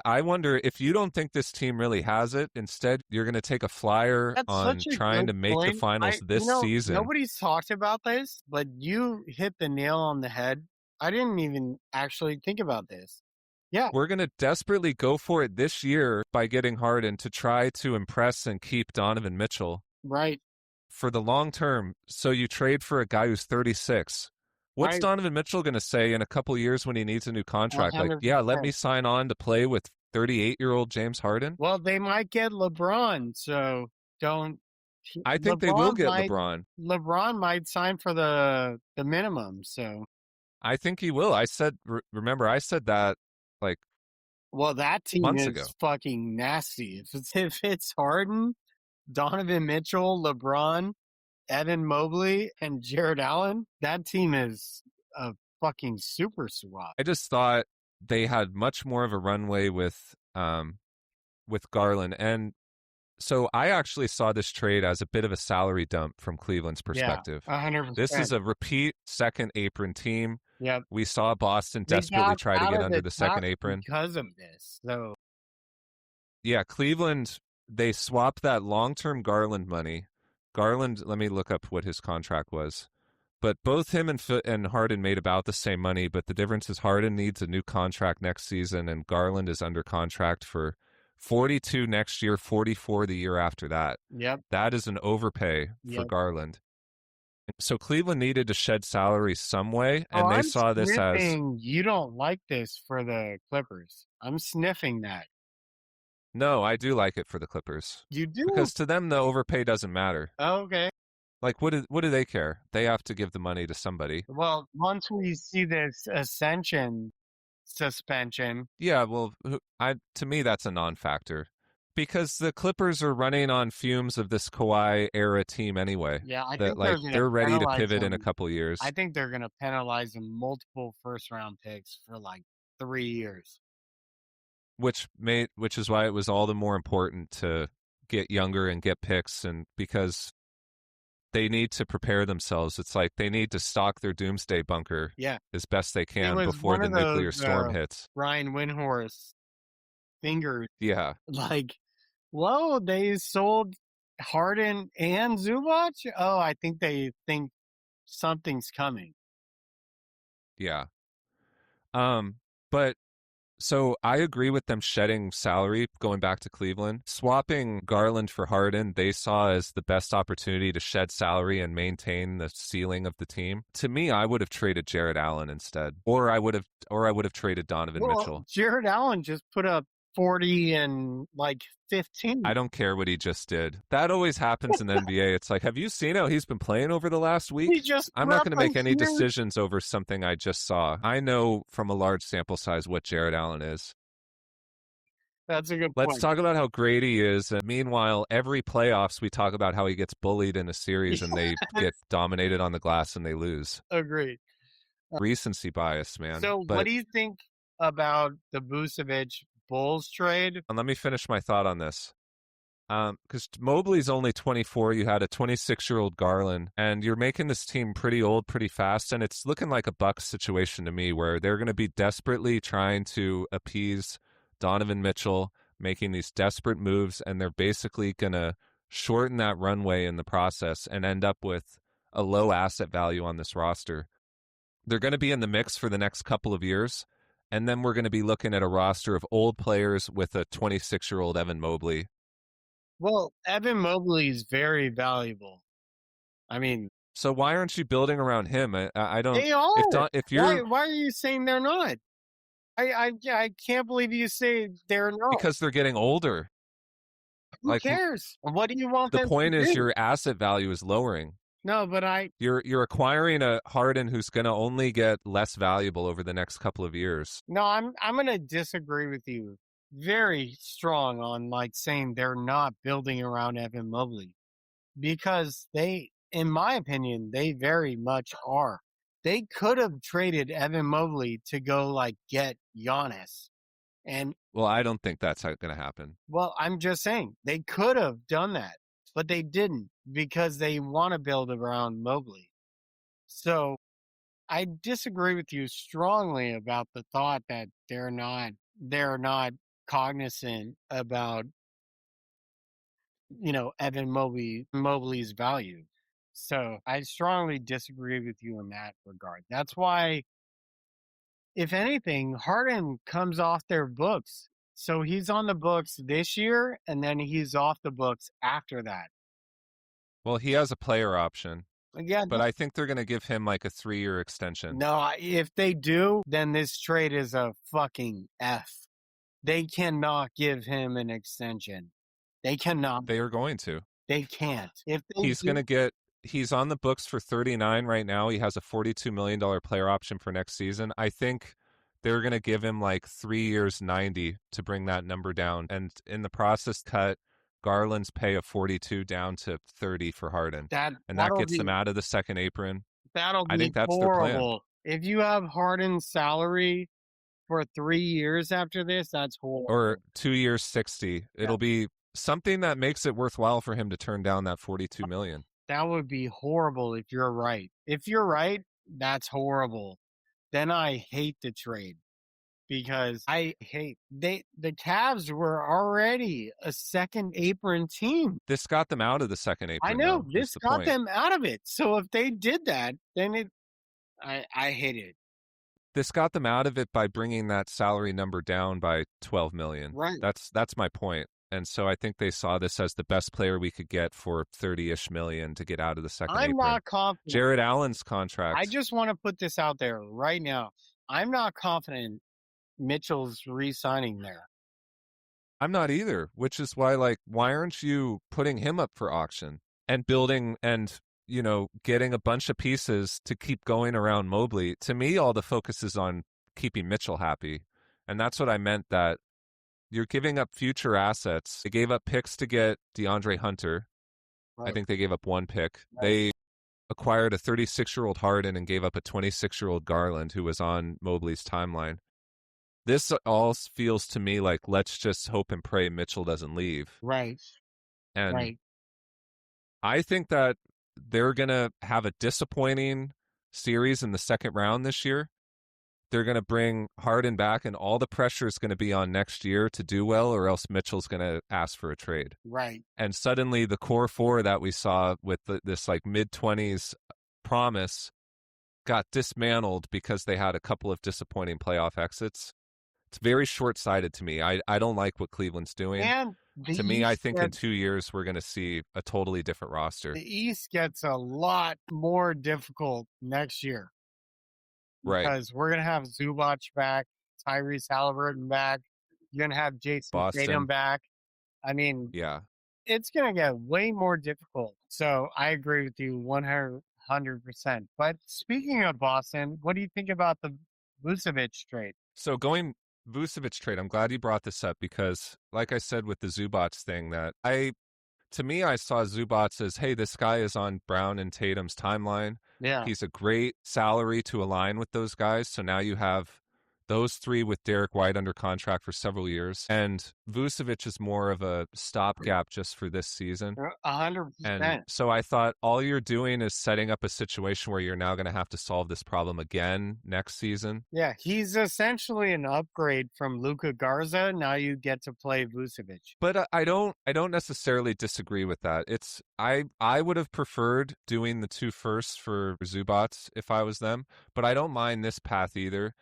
I wonder if you don't think this team really has it. Instead, you're going to take a flyer on trying to make the finals this season. Nobody's talked about this, but you hit the nail on the head. I didn't even actually think about this. Yeah. We're going to desperately go for it this year by getting Harden to try to impress and keep Donovan Mitchell. Right. For the long term, so you trade for a guy who's 36. What's Donovan Mitchell going to say in a couple years when he needs a new contract? 100%. Like, yeah, let me sign on to play with 38-year-old James Harden? Well, they might get LeBron, so don't. I think they will get LeBron. LeBron might sign for the minimum, so. I think he will. I said that like well, that team months is ago. Fucking nasty. If it's Harden, Donovan Mitchell, LeBron, Evan Mobley, and Jared Allen, that team is a fucking super swap. I just thought they had much more of a runway with Garland. And so I actually saw this trade as a bit of a salary dump from Cleveland's perspective. Yeah, 100%. This is a repeat second apron team. Yep. We saw Boston desperately try to get under the second apron because of this. So, yeah, Cleveland, they swapped that long-term Garland money. Garland, let me look up what his contract was. But both him and Harden made about the same money, but the difference is Harden needs a new contract next season, and Garland is under contract for 42 next year, 44 the year after that. Yep. That is an overpay for Garland. So Cleveland needed to shed salary some way, and they saw this as... You don't like this for the Clippers. I'm sniffing that. No, I do like it for the Clippers. You do? Because to them, the overpay doesn't matter. Oh, okay. Like, what do they care? They have to give the money to somebody. Well, once we see this ascension suspension. Yeah, well, to me, that's a non-factor. Because the Clippers are running on fumes of this Kawhi era team anyway. Yeah, I think they're ready to pivot in a couple years. I think they're going to penalize them multiple first-round picks for like 3 years. Which is why it was all the more important to get younger and get picks, and because they need to prepare themselves. It's like they need to stock their doomsday bunker as best they can before the nuclear storm hits. Ryan Windhorst fingers. Yeah. Like, whoa, they sold Harden and Zubac? Oh, I think they think something's coming. Yeah. But so I agree with them shedding salary, going back to Cleveland. Swapping Garland for Harden, they saw as the best opportunity to shed salary and maintain the ceiling of the team. To me, I would have traded Jared Allen instead, or I would have traded Donovan Mitchell. Jared Allen just put up 40 and like 15. I don't care what he just did. That always happens in the NBA. It's like, have you seen how he's been playing over the last He week? just I'm put not up going to a make any huge. decisions over something I just saw. I know from a large sample size what Jared Allen is. That's a good Let's point. talk about how great he is. And meanwhile, every playoffs, we talk about how he gets bullied in a series and they get dominated on the glass and they lose. Agreed. Recency bias, man. So, what But do you think about the Vucevic Bulls trade? let me finish my thought on this. Because Mobley's only 24, you had a 26-year-old Garland, and you're making this team pretty old pretty fast, and it's looking like a Bucks situation to me where they're going to be desperately trying to appease Donovan Mitchell, making these desperate moves, and they're basically going to shorten that runway in the process and end up with a low asset value on this roster. They're going to be in the mix for the next couple of years, and then we're going to be looking at a roster of old players with a 26-year-old Evan Mobley. Well, Evan Mobley is very valuable. I mean, So why aren't you building around him? I don't. they are. If Why? you're Why are you saying they're not? I can't believe you say they're not. because they're getting older. Who Like cares? What do you want the them to point is, do? your asset value is lowering. No, but You're acquiring a Harden who's going to only get less valuable over the next couple of years. no, I'm gonna disagree with you very strong on like saying they're not building around Evan Mobley because they, in my opinion, they very much are. They could have traded Evan Mobley to go like get Giannis. And Well, I don't think that's going to happen. well, I'm just saying they could have done that, but they didn't because they want to build around Mobley. So I disagree with you strongly about the thought that they're not cognizant about Evan Mobley's value. So I strongly disagree with you in that regard. That's why, if anything, Harden comes off their books. So he's on the books this year and then he's off the books after that. Well, he has a player option, Yeah, but I think they're going to give him like a 3-year extension. no, if they do, then this trade is a fucking F. They cannot give him an extension. They cannot. They are going to. They can't. If they He's going do, to get. He's on the books for 39 right now. He has a $42 million player option for next season. I think they're going to give him like 3 years, 90 to bring that number down. And in the process, cut Garland's pay of 42 down to 30 for Harden. And that that'll gets them be out of the second apron. that'll I be think that's their plan. horrible. If you have Harden's salary for 3 years after this, that's horrible. Or 2 years, 60. It'll be something that makes it worthwhile for him to turn down that 42 million. That would be horrible if you're right. If you're right, that's horrible. Then I hate the trade because the Cavs were already a second apron team. This got them out of the second I apron, know though, is this the got point. them out of it. So if they did that, then I hate it. This got them out of it by bringing that salary number down by 12 million. Right. That's my point. And so I think they saw this as the best player we could get for 30-ish million to get out of the second I'm apron. not confident. Jared Allen's contract. I just want to put this out there right now. I'm not confident Mitchell's re-signing there. I'm not either, which is why, like, why aren't you putting him up for auction and building and, getting a bunch of pieces to keep going around Mobley? To me, all the focus is on keeping Mitchell happy. And that's what I meant, that you're giving up future assets. They gave up picks to get DeAndre Hunter. Right. I think they gave up one pick. Right. They acquired a 36-year-old Harden and gave up a 26-year-old Garland who was on Mobley's timeline. This all feels to me like, let's just hope and pray Mitchell doesn't leave. Right. And right. I think that they're going to have a disappointing series in the second round this year. They're going to bring Harden back, and all the pressure is going to be on next year to do well, or else Mitchell's going to ask for a trade. Right. And suddenly the core four that we saw with this like mid-20s promise got dismantled because they had a couple of disappointing playoff exits. It's very short-sighted to me. I don't like what Cleveland's doing. And to me, I think in 2 years we're going to see a totally different roster. The East gets a lot more difficult next year. Right. Because we're going to have Zubac back, Tyrese Halliburton back. You're going to have Jason Tatum Boston. back. I mean, Yeah. it's going to get way more difficult. So I agree with you 100%. But speaking of Boston, what do you think about the Vucevic trade? So going Vucevic trade, I'm glad you brought this up because, like I said with the Zubac thing, to me, I saw Zubac as, hey, this guy is on Brown and Tatum's timeline. Yeah. He's a great salary to align with those guys. So now you have those three with Derek White under contract for several years. And Vucevic is more of a stopgap just for this season. 100%. And so I thought all you're doing is setting up a situation where you're now going to have to solve this problem again next season. Yeah, he's essentially an upgrade from Luka Garza. Now you get to play Vucevic. But I don't necessarily disagree with that. I would have preferred doing the two firsts for Zubats if I was them, but I don't mind this path either.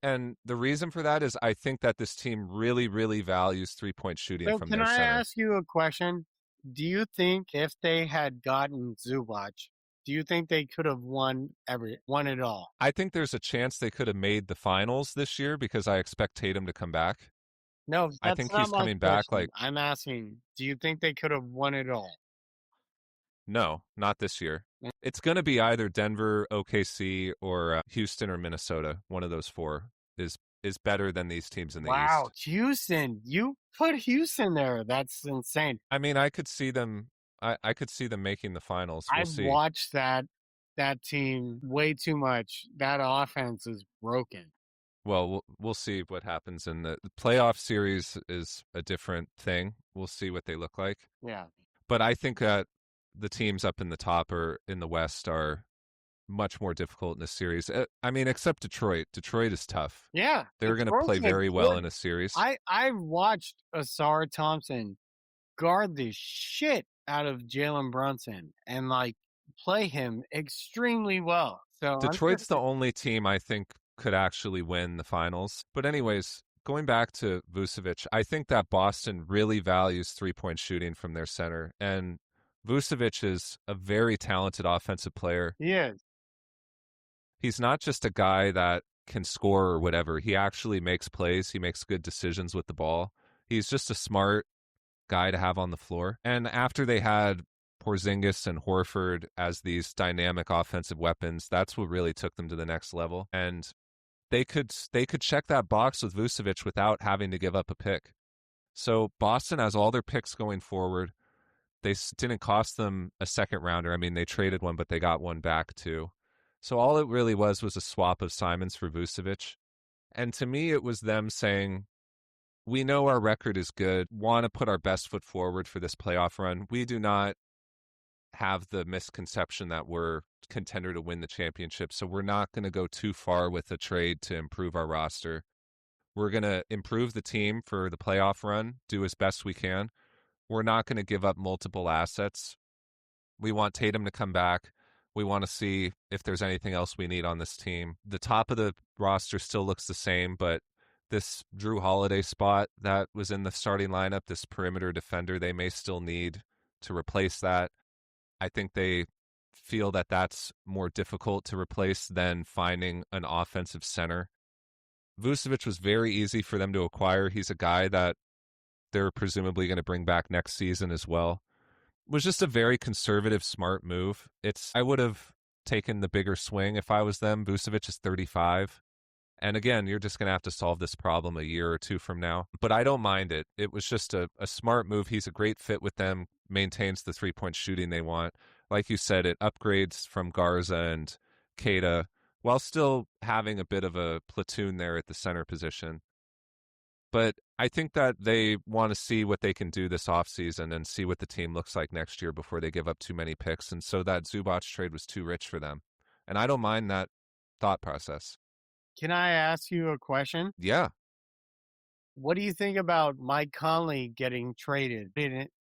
And the reason for that is I think that this team really, really values 3-point shooting So from can their I center. ask you a question? Do you think if they had gotten Zubac, do you think they could have won it all? I think there's a chance they could have made the finals this year because I expect Tatum to come back. No, I that's think not he's my coming back question. like, I'm asking, do you think they could have won it all? no, not this year. Mm. It's going to be either Denver, OKC, or Houston or Minnesota. One of those four is better than these teams in the Wow, East. Houston. You put Houston there. That's insane. I mean, I could see them. I could see them making the finals. We'll I've see. watched that team way too much. That offense is broken. Well, we'll see what happens in the playoff series is a different thing. We'll see what they look like. Yeah. But I think that the teams up in the top or in the West are much more difficult in this series. I mean, except Detroit. Detroit is tough. Yeah. They're going to Detroit's play a very well good in a series. I watched Asar Thompson guard the shit out of Jalen Brunson and like play him extremely well. So Detroit's the only team I think could actually win the finals. But anyways, going back to Vucevic, I think that Boston really values 3-point shooting from their center. And Vucevic is a very talented offensive player. he is. He's not just a guy that can score or whatever. He actually makes plays. He makes good decisions with the ball. He's just a smart guy to have on the floor. And after they had Porzingis and Horford as these dynamic offensive weapons, that's what really took them to the next level. And they could check that box with Vucevic without having to give up a pick. So Boston has all their picks going forward. They didn't cost them a second rounder. I mean, they traded one, but they got one back too. So all it really was a swap of Simons for Vucevic. And to me, it was them saying, we know our record is good, want to put our best foot forward for this playoff run. We do not have the misconception that we're contender to win the championship. So we're not going to go too far with a trade to improve our roster. We're going to improve the team for the playoff run, do as best we can. We're not going to give up multiple assets. We want Tatum to come back. We want to see if there's anything else we need on this team. The top of the roster still looks the same, but this Drew Holiday spot that was in the starting lineup, this perimeter defender, they may still need to replace that. I think they feel that that's more difficult to replace than finding an offensive center. Vucevic was very easy for them to acquire. He's a guy that they're presumably going to bring back next season as well. It was just a very conservative, smart move. I would have taken the bigger swing if I was them. Vucevic is 35. And again, you're just going to have to solve this problem a year or two from now. But I don't mind it. It was just a smart move. He's a great fit with them, maintains the 3-point shooting they want. Like you said, it upgrades from Garza and Queta while still having a bit of a platoon there at the center position. But I think that they want to see what they can do this offseason and see what the team looks like next year before they give up too many picks. And so that Zubac trade was too rich for them. And I don't mind that thought process. Can I ask you a question? Yeah. What do you think about Mike Conley getting traded?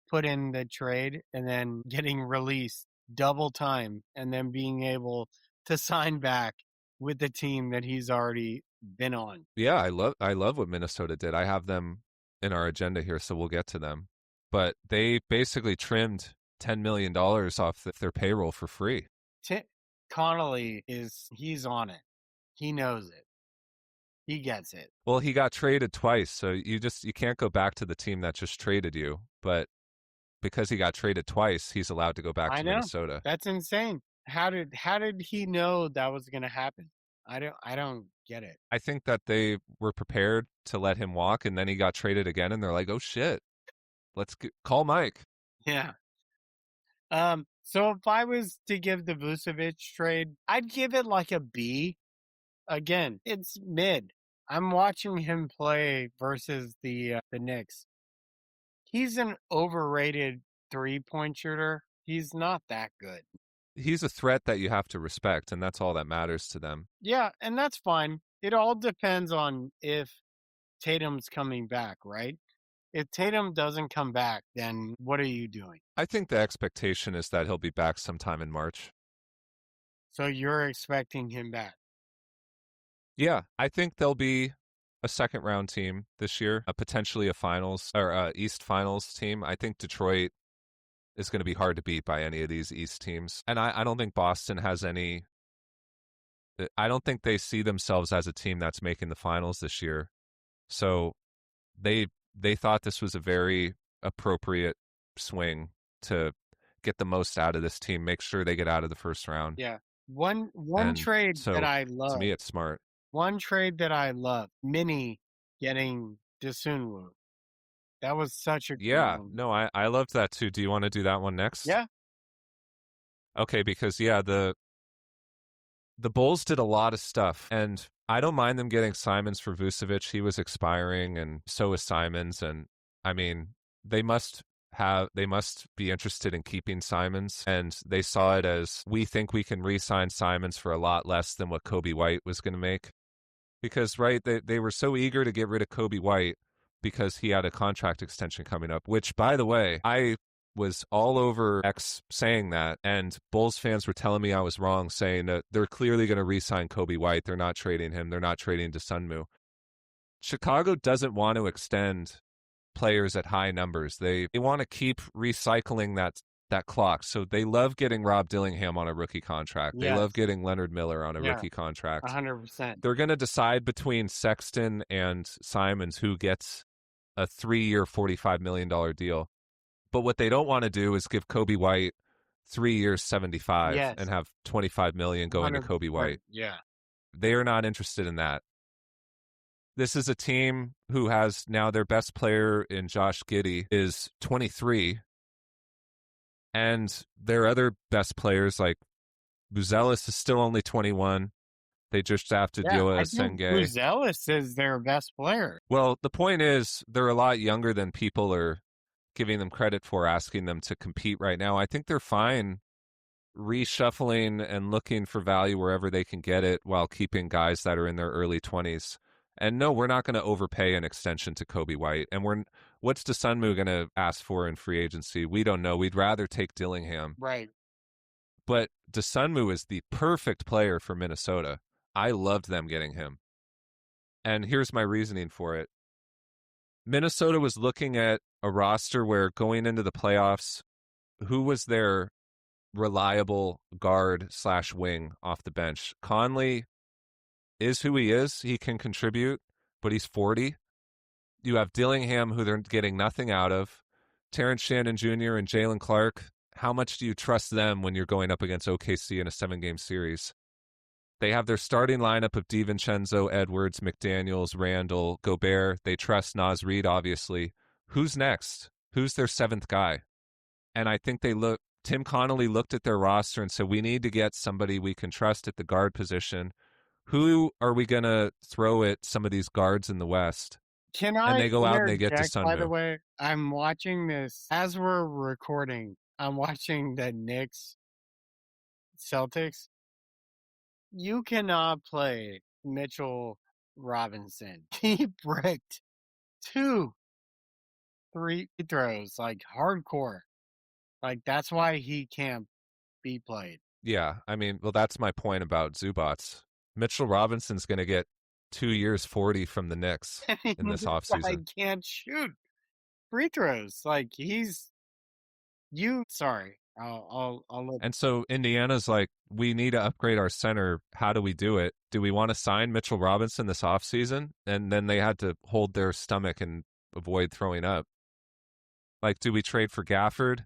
Put in the trade and then getting released double time and then being able to sign back with the team that he's already been on. Yeah, I love what Minnesota did. I have them in our agenda here, so we'll get to them. But they basically trimmed $10 million off their payroll for free. Connolly he's on it. He knows it. He gets it. Well, he got traded twice, so you can't go back to the team that just traded you. But because he got traded twice, he's allowed to go back I to know. Minnesota. That's insane. How did he know that was gonna happen? I don't get it. I think that they were prepared to let him walk, and then he got traded again, and they're like, "Oh shit, call Mike." Yeah. So if I was to give the Vucevic trade, I'd give it like a B. Again, it's mid. I'm watching him play versus the Knicks. He's an overrated 3-point shooter. He's not that good. He's a threat that you have to respect, and that's all that matters to them. Yeah, and that's fine. It all depends on if Tatum's coming back, right? If Tatum doesn't come back, then what are you doing? I think the expectation is that he'll be back sometime in March. So you're expecting him back. Yeah, I think they'll be a second round team this year, potentially a finals or East finals team. I think Detroit is going to be hard to beat by any of these East teams. And I don't think Boston has any. I don't think they see themselves as a team that's making the finals this year. So they they thought this was a very appropriate swing to get the most out of this team, make sure they get out of the first round. Yeah. One And trade that so I to love. me, it's smart. One trade that I love. Mini getting Desunwu. That was such a good Yeah, one. no, I loved that too. Do you want to do that one next? Yeah. Okay, because yeah, the Bulls did a lot of stuff, and I don't mind them getting Simons for Vucevic. He was expiring, and so is Simons. And I mean, they must be interested in keeping Simons, and they saw it as we think we can re-sign Simons for a lot less than what Kobe White was going to make. Because right, they were so eager to get rid of Kobe White because he had a contract extension coming up. Which, by the way, I was all over X saying that, and Bulls fans were telling me I was wrong, saying that they're clearly going to re-sign Kobe White. They're not trading him. They're not trading Sunmu. Chicago doesn't want to extend players at high numbers. They want to keep recycling that clock. So they love getting Rob Dillingham on a rookie contract. They love Yes. getting Leonard Miller on a Yeah. rookie contract. 100%. They're going to decide between Sexton and Simons who gets a 3-year, $45 million deal. But what they don't want to do is give Kobe White 3 years, 75, and Yes. have 25 million going to Kobe 100%. White. Yeah. They are not interested in that. This is a team who has now their best player in Josh Giddey is 23, and their other best players like Buzelis is still only 21. They just drafted Yeah. Yoa I think Senge. Buzelis is their best player. Well, the point is they're a lot younger than people are giving them credit for, asking them to compete right now. I think they're fine reshuffling and looking for value wherever they can get it while keeping guys that are in their early 20s. And no, we're not going to overpay an extension to Kobe White. And what's Desunmu going to ask for in free agency? We don't know. We'd rather take Dillingham. Right. But Desunmu is the perfect player for Minnesota. I loved them getting him. And here's my reasoning for it. Minnesota was looking at a roster where going into the playoffs, who was their reliable guard/wing off the bench? Conley is who he is. He can contribute, but he's 40. You have Dillingham, who they're getting nothing out of. Terrence Shannon Jr. and Jalen Clark. How much do you trust them when you're going up against OKC in a 7-game series? They have their starting lineup of DiVincenzo, Edwards, McDaniels, Randall, Gobert. They trust Naz Reid, obviously. Who's next? Who's their 7th guy? And I think Tim Connolly looked at their roster and said, we need to get somebody we can trust at the guard position. Who are we going to throw at some of these guards in the West? Can And I they go out and they get to interject, by the Sunmu. way? I'm watching this as we're recording. I'm watching the Knicks Celtics. You cannot play Mitchell Robinson. He bricked 2 free throws, like hardcore. Like that's why he can't be played. Yeah, I mean, well, that's my point about Zubac. Mitchell Robinson's going to get 2 years, 40 from the Knicks in this This guy offseason. can't shoot free throws. Like sorry. I'll let. And so Indiana's like, we need to upgrade our center. How do we do it? Do we want to sign Mitchell Robinson this offseason? And then they had to hold their stomach and avoid throwing up. Like, do we trade for Gafford?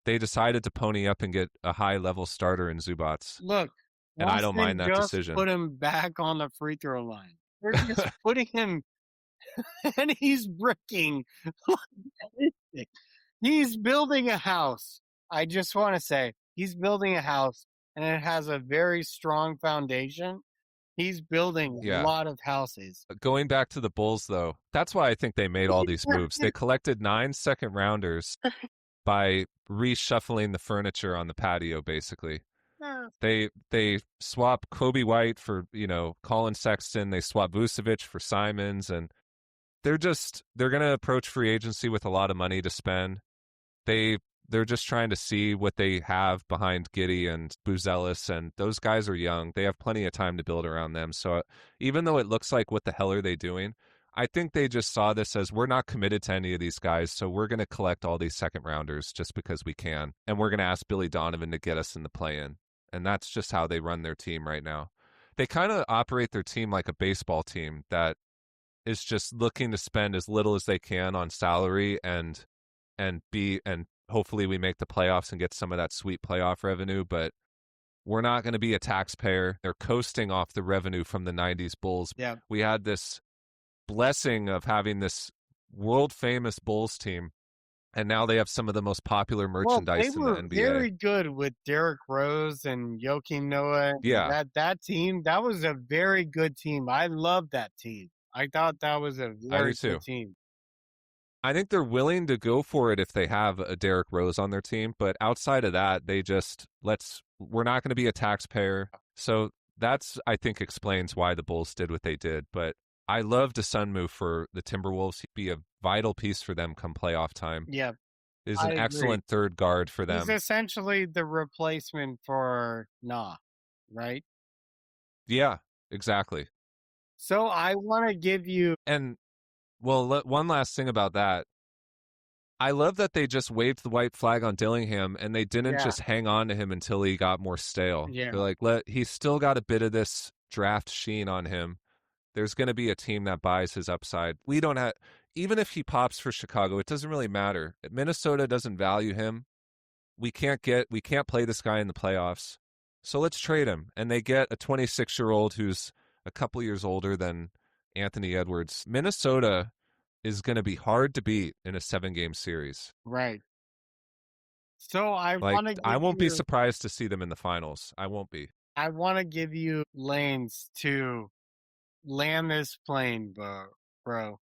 They decided to pony up and get a high-level starter in Zubac. Look, And I don't mind Boston that just decision. put him back on the free throw line. They're just putting him, and he's bricking. He's building a house. I just want to say he's building a house, and it has a very strong foundation. He's building a Yeah. lot of houses. Going back to the Bulls, though, that's why I think they made all these moves. They collected 9 second-rounders by reshuffling the furniture on the patio, basically. They swap Kobe White for, Colin Sexton. They swap Vucevic for Simons, and they're going to approach free agency with a lot of money to spend. They're just trying to see what they have behind Giddey and Buzelis, and those guys are young. They have plenty of time to build around them. So even though it looks like what the hell are they doing, I think they just saw this as we're not committed to any of these guys, so we're going to collect all these second rounders just because we can, and we're going to ask Billy Donovan to get us in the play-in. And that's just how they run their team right now. They kind of operate their team like a baseball team that is just looking to spend as little as they can on salary and hopefully we make the playoffs and get some of that sweet playoff revenue, but we're not going to be a taxpayer. They're coasting off the revenue from the 90s Bulls. Yeah. We had this blessing of having this world-famous Bulls team, and now they have some of the most popular merchandise in the NBA. They were very good with Derrick Rose and Joakim Noah. Yeah. That team, that was a very good team. I loved that team. I thought that was a very good team. I think they're willing to go for it if they have a Derrick Rose on their team, but outside of that, they just we're not going to be a taxpayer. So that's, I think, explains why the Bulls did what they did. But I love the Sun move for the Timberwolves. He'd be a vital piece for them come playoff time. Yeah. Is an excellent third guard for them. He's essentially the replacement for Nah, right? Yeah, exactly. So I want to give you... And, well, one last thing about that. I love that they just waved the white flag on Dillingham and they didn't just hang on to him until he got more stale. Yeah. They're like, he's still got a bit of this draft sheen on him. There's going to be a team that buys his upside. We don't have, even if he pops for Chicago, it doesn't really matter. Minnesota doesn't value him. We can't play this guy in the playoffs. So let's trade him. And they get a 26-year-old who's a couple years older than Anthony Edwards. Minnesota is going to be hard to beat in a 7-game series. Right. So I won't be surprised to see them in the finals. I won't be. I want to give you lanes to land this plane, bro.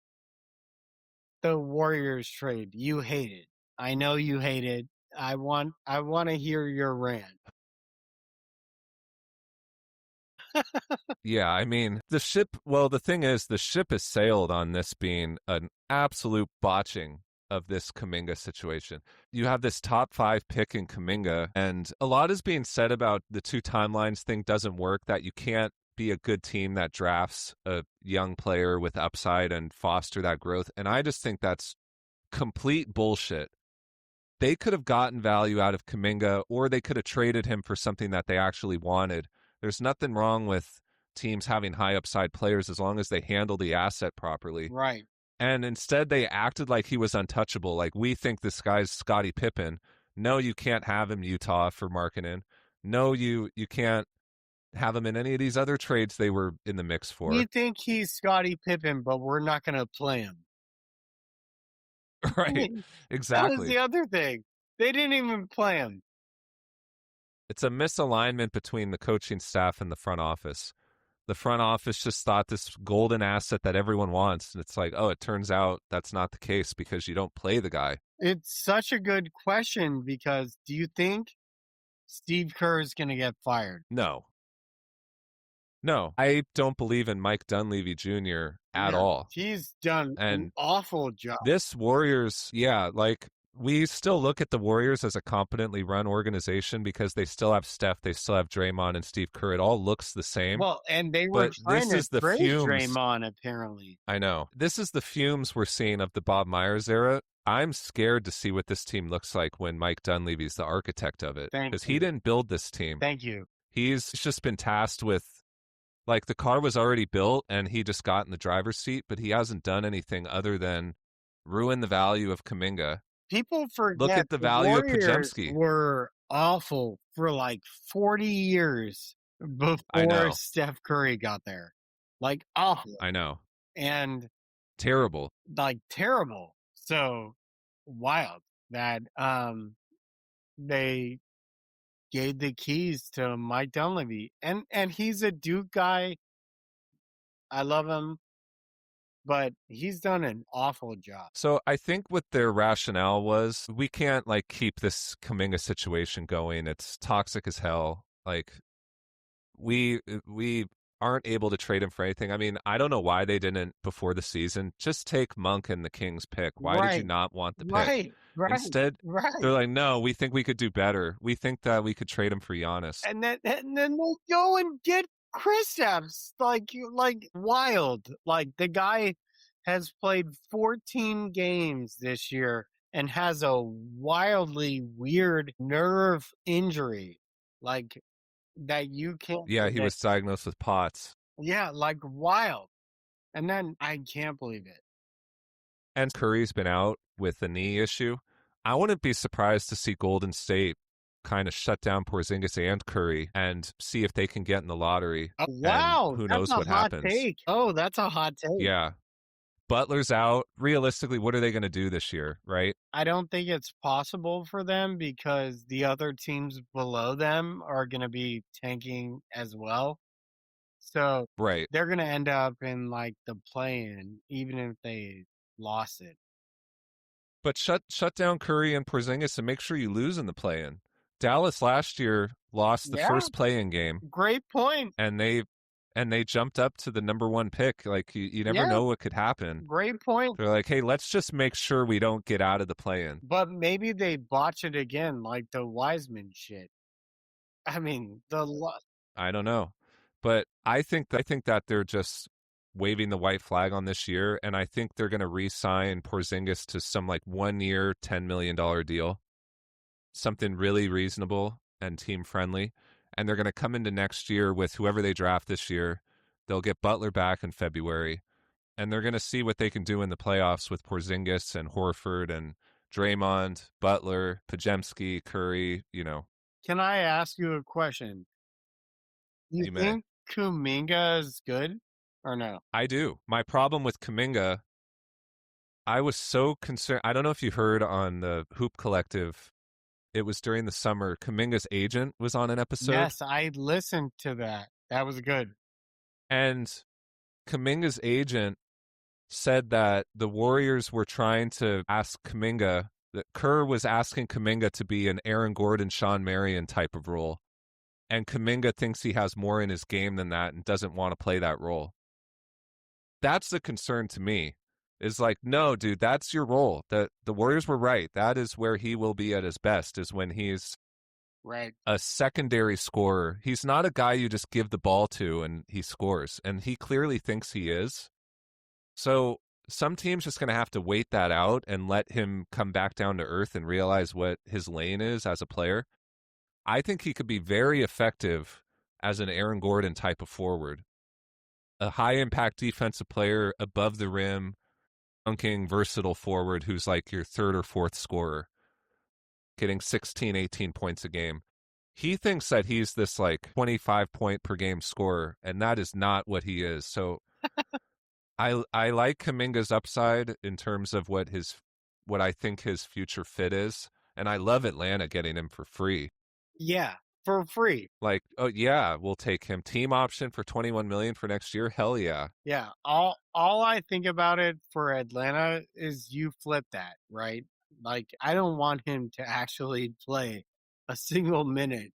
The Warriors trade. You hate it. I know you hate it. I want to hear your rant. Yeah, I mean, the thing is, the ship has sailed on this being an absolute botching of this Kuminga situation. You have this top 5 pick in Kuminga, and a lot is being said about the 2 timelines thing doesn't work, that you can't be a good team that drafts a young player with upside and foster that growth. And I just think that's complete bullshit. They could have gotten value out of Kuminga, or they could have traded him for something that they actually wanted. There's nothing wrong with teams having high upside players as long as they handle the asset properly. Right. And instead they acted like he was untouchable. Like, we think this guy's Scottie Pippen. No, you can't have him Utah for Markkanen. No, you can't have him in any of these other trades they were in the mix for. We think he's Scottie Pippen, but we're not going to play him. Right. Exactly. That was the other thing. They didn't even play him. It's a misalignment between the coaching staff and the front office. The front office just thought this golden asset that everyone wants. And it's like, oh, it turns out that's not the case because you don't play the guy. It's such a good question because do you think Steve Kerr is going to get fired? No. I don't believe in Mike Dunleavy Jr. at all. He's done an awful job. This Warriors, we still look at the Warriors as a competently run organization because they still have Steph, they still have Draymond and Steve Kerr. It all looks the same. Well, and they were trying to trade Draymond, apparently. I know. This is the fumes we're seeing of the Bob Myers era. I'm scared to see what this team looks like when Mike Dunleavy's the architect of it, Thank because he you. didn't build this team. Thank you. He's just been tasked with, like, the car was already built and he just got in the driver's seat, but he hasn't done anything other than ruin the value of Kaminga. People Look forget at the the value of Warriors Pajemski. were awful for like 40 years I before know. Steph Curry got there. Like awful I know. and Terrible. like terrible. So wild that they gave the keys to Mike Dunleavy. And he's a Duke guy. I love him, but he's done an awful job. So I think what their rationale was, we can't like keep this Kaminga situation going. It's toxic as hell. Like we aren't able to trade him for anything. I mean, I don't know why they didn't before the season. Just take Monk and the Kings pick. Why did you Right, not want the pick? right, right, Instead, they're right. like, no, we think we could do better. We think that we could trade him for Giannis. And then they'll go and get Kristaps, like wild. Like the guy has played 14 games this year and has a wildly weird nerve injury, like that you can't Yeah, he was predict. diagnosed with POTS. Yeah, like wild. And then I can't believe it. And Curry's been out with a knee issue. I wouldn't be surprised to see Golden State kind of shut down Porzingis and Curry and see if they can get in the lottery. Oh, And wow, who that's knows a what hot happens. take. Oh, that's a hot take. Yeah. Butler's out. Realistically, what are they going to do this year, right? I don't think it's possible for them because the other teams below them are going to be tanking as well. So Right. they're going to end up in like the play-in, even if they lost it. But shut down Curry and Porzingis and make sure you lose in the play-in. Dallas last year lost the Yeah, first play-in game, great point. and they jumped up to the number one pick. Like you never Yeah, know what could happen. great point. They're like, hey, let's just make sure we don't get out of the play-in. But maybe they botch it again, like the Wiseman shit. I mean, I don't know, but I think that they're just waving the white flag on this year, and I think they're going to re-sign Porzingis to some like 1 year, $10 million deal, something really reasonable and team friendly. And they're going to come into next year with whoever they draft this year. They'll get Butler back in February, and they're going to see what they can do in the playoffs with Porzingis and Horford and Draymond, Butler, Pajemski, Curry. can I ask you a question? You You may. think Kuminga is good or no? I do. My problem with Kaminga, I was so concerned. I don't know if you heard on the Hoop Collective. It was during the summer. Kaminga's agent was on an episode, Yes, I listened to that. That was good. and Kaminga's agent said that the Warriors were trying to ask Kaminga, that Kerr was asking Kaminga to be an Aaron Gordon, Sean Marion type of role. And Kaminga thinks he has more in his game than that and doesn't want to play that role. That's the concern to me. Is like, no, dude, that's your role. The Warriors were right. That is where he will be at his best, is when he's Right. a secondary scorer. He's not a guy you just give the ball to and he scores. And he clearly thinks he is. So some teams just going to have to wait that out and let him come back down to earth and realize what his lane is as a player. I think he could be very effective as an Aaron Gordon type of forward, a high impact defensive player above the rim, dunking, versatile forward who's like your third or fourth scorer, getting 16, 18 points a game. He thinks that he's this like 25 point per game scorer, and that is not what he is. So I like Kaminga's upside in terms of what I think his future fit is, and I love Atlanta getting him for free. Yeah, for free. Like, oh yeah, we'll take him. Team option for 21 million for next year. Hell yeah. Yeah. All I think about it for Atlanta is you flip that, right? Like I don't want him to actually play a single minute.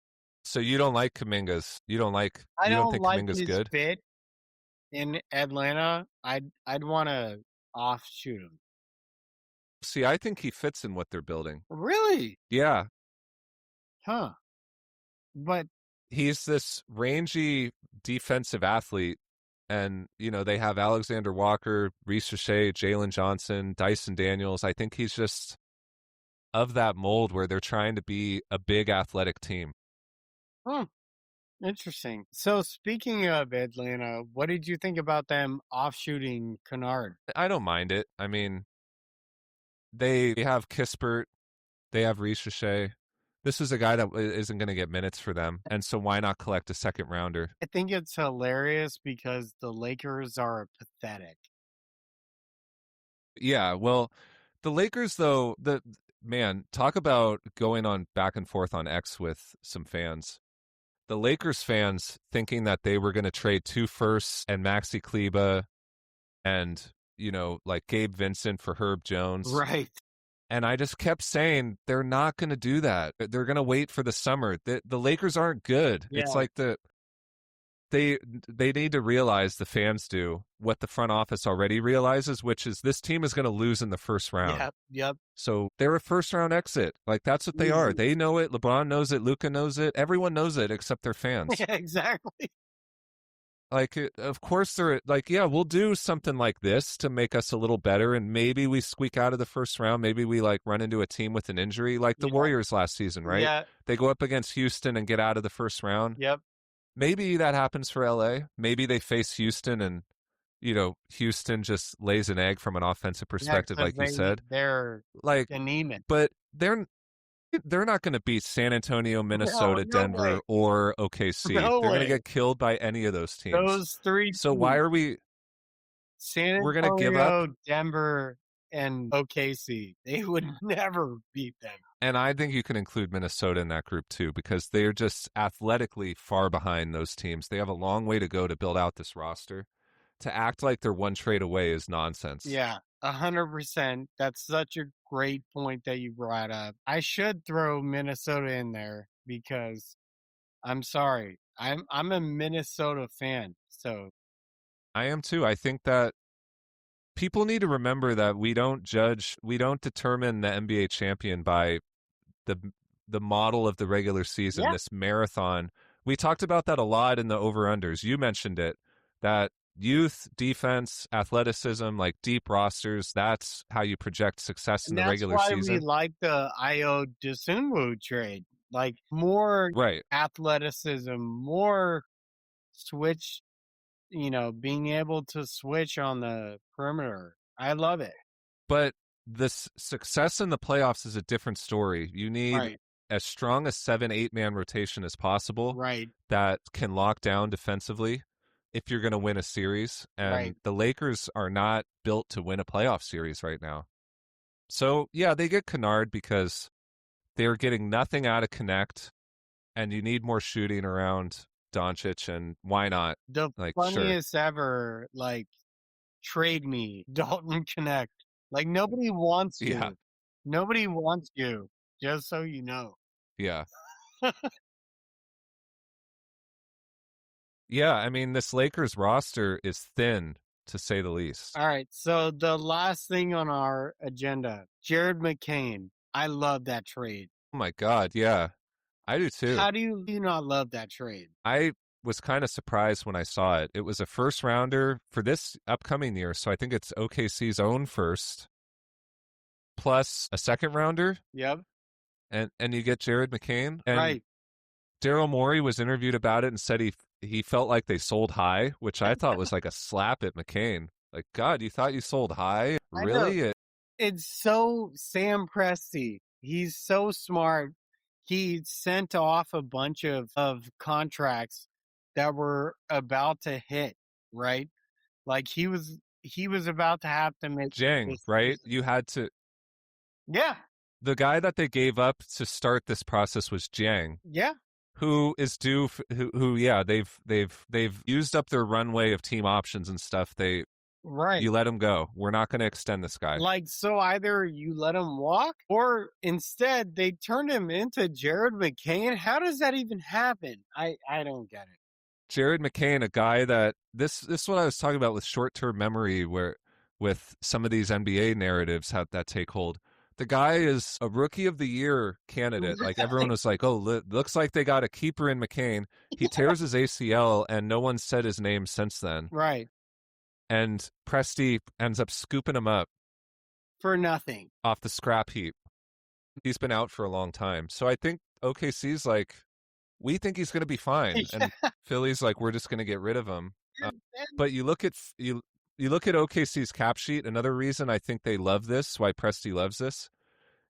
So you don't like Kaminga's? I You don't don't think like Kaminga's his good? fit in Atlanta. I'd want to offshoot him. See, I think he fits in what they're building. Really? Yeah, Huh. But he's this rangy defensive athlete And, they have Alexander Walker, Reese Shea, Jalen Johnson, Dyson Daniels. I think he's just of that mold where they're trying to be a big athletic team. Hmm, interesting. So speaking of Atlanta, what did you think about them offshooting Kennard? I don't mind it. I mean, they have Kispert, they have Reese Shea. This is a guy that isn't going to get minutes for them. And so why not collect a second rounder? I think it's hilarious because the Lakers are pathetic. Yeah, well, the Lakers though, the man, talk about going on back and forth on X with some fans. The Lakers fans thinking that they were going to trade 2 firsts and Maxi Kleba and, like Gabe Vincent for Herb Jones. Right. And I just kept saying they're not going to do that. They're going to wait for the summer. The Lakers aren't good. It's Yeah. like they need to realize, the fans do, what the front office already realizes, which is this team is going to lose in the first round. Yep. Yep. So they're a first round exit. Like, that's what they are. Easy. They know it. LeBron knows it. Luka knows it. Everyone knows it except their fans. Yeah, exactly. Like, of course they're like, yeah, we'll do something like this to make us a little better, and maybe we squeak out of the first round. Maybe we like run into a team with an injury, like the Yeah. Warriors last season, right? Yeah. They go up against Houston and get out of the first round. Yep. Maybe that happens for LA. Maybe they face Houston and, Houston just lays an egg from an offensive Yeah, perspective, because like you said. they're Like, anemic. but they're not going to beat San Antonio, No, Minnesota, no Denver, way. or OKC. No They're going to way. get killed by any of those teams. Those three So why teams, are San we're going to give up? Antonio, Denver, and OKC, they would never beat them. And I think you can include Minnesota in that group too, because they're just athletically far behind those teams. They have a long way to go to build out this roster. To act like they're one trade away is nonsense. Yeah, 100%. That's such a great point that you brought up. I should throw Minnesota in there because I'm sorry. I'm a Minnesota fan. So I am too. I think that people need to remember that we don't determine the NBA champion by the the model of the regular season, yeah, this marathon. We talked about that a lot in the over-unders. You mentioned it, that youth, defense, athleticism, like deep rosters, that's how you project success in and the that's regular why we season. like the Io DeSunwu trade. Like more Right. athleticism, more switch, being able to switch on the perimeter. I love it. But this success in the playoffs is a different story. You need Right. as strong a 7-8 man rotation as possible Right. that can lock down defensively if you're going to win a series. And Right. the Lakers are not built to win a playoff series right now. So, yeah, they get Kennard because they're getting nothing out of Connect, and you need more shooting around Doncic, and why not? The Like, sure. funniest ever, like, trade me, Dalton Connect. Like, nobody wants you. Yeah. Nobody wants you, just so you know. Yeah. Yeah, I mean, this Lakers roster is thin, to say the least. All right. So, the last thing on our agenda, Jared McCain. I love that trade. Oh my God, yeah. I do too. How do you not love that trade? I was kind of surprised when I saw it. It was a first rounder for this upcoming year, so I think it's OKC's own first, plus a second rounder, Yep. and you get Jared McCain. And Right. Daryl Morey was interviewed about it and said he felt like they sold high, which I thought was like a slap at McCain. Like, God, you thought you sold high? I know. Really? It's so Sam Presti. He's so smart. He sent off a bunch of contracts that were about to hit, right? Like he was about to have to make Jang, this right? decision. You had to. Yeah. The guy that they gave up to start this process was Jang, Yeah. who is due. Who? Yeah, they've used up their runway of team options and stuff. Right. You let him go. We're not going to extend this guy. Like, so either you let him walk or instead they turned him into Jared McCain. How does that even happen? I don't get it. Jared McCain, a guy that this is what I was talking about with short-term memory, where with some of these NBA narratives that take hold. The guy is a rookie of the year candidate. Like everyone was like, "Oh, looks like they got a keeper in McCain." He tears his ACL, and no one said his name since then. Right. And Presti ends up scooping him up For nothing. off the scrap heap. He's been out for a long time, so I think OKC's like, we think he's going to be fine, and Philly's like, we're just going to get rid of him. But you look at you look at OKC's cap sheet. Another reason I think they love this, why Presti loves this,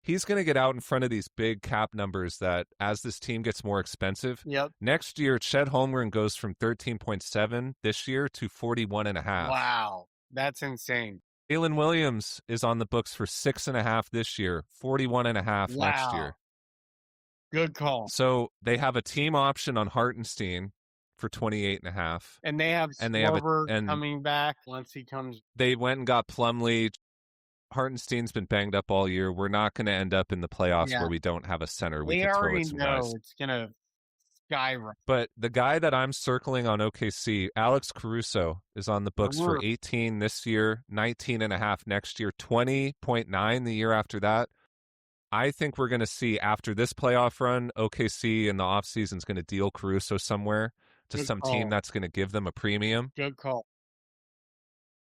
he's going to get out in front of these big cap numbers that as this team gets more expensive. Yep. Next year, Chet Holmgren goes from 13.7 this year to 41.5. Wow. That's insane. Jalen Williams is on the books for 6.5 this year, 41.5 next Wow. year. Good call. So they have a team option on Hartenstein for 28.5. And they have And they have Schwarber coming back once he comes. They went and got Plumlee. Hartenstein's been banged up all year. We're not going to end up in the playoffs where we don't have a center. We could throw at some guys. It's going to skyrocket. But the guy that I'm circling on OKC, Alex Caruso, is on the books for 18 this year, 19.5 next year, 20.9 the year after that. I think we're going to see after this playoff run, OKC in the offseason is going to deal Caruso somewhere to some team that's going to give them a premium. Good call.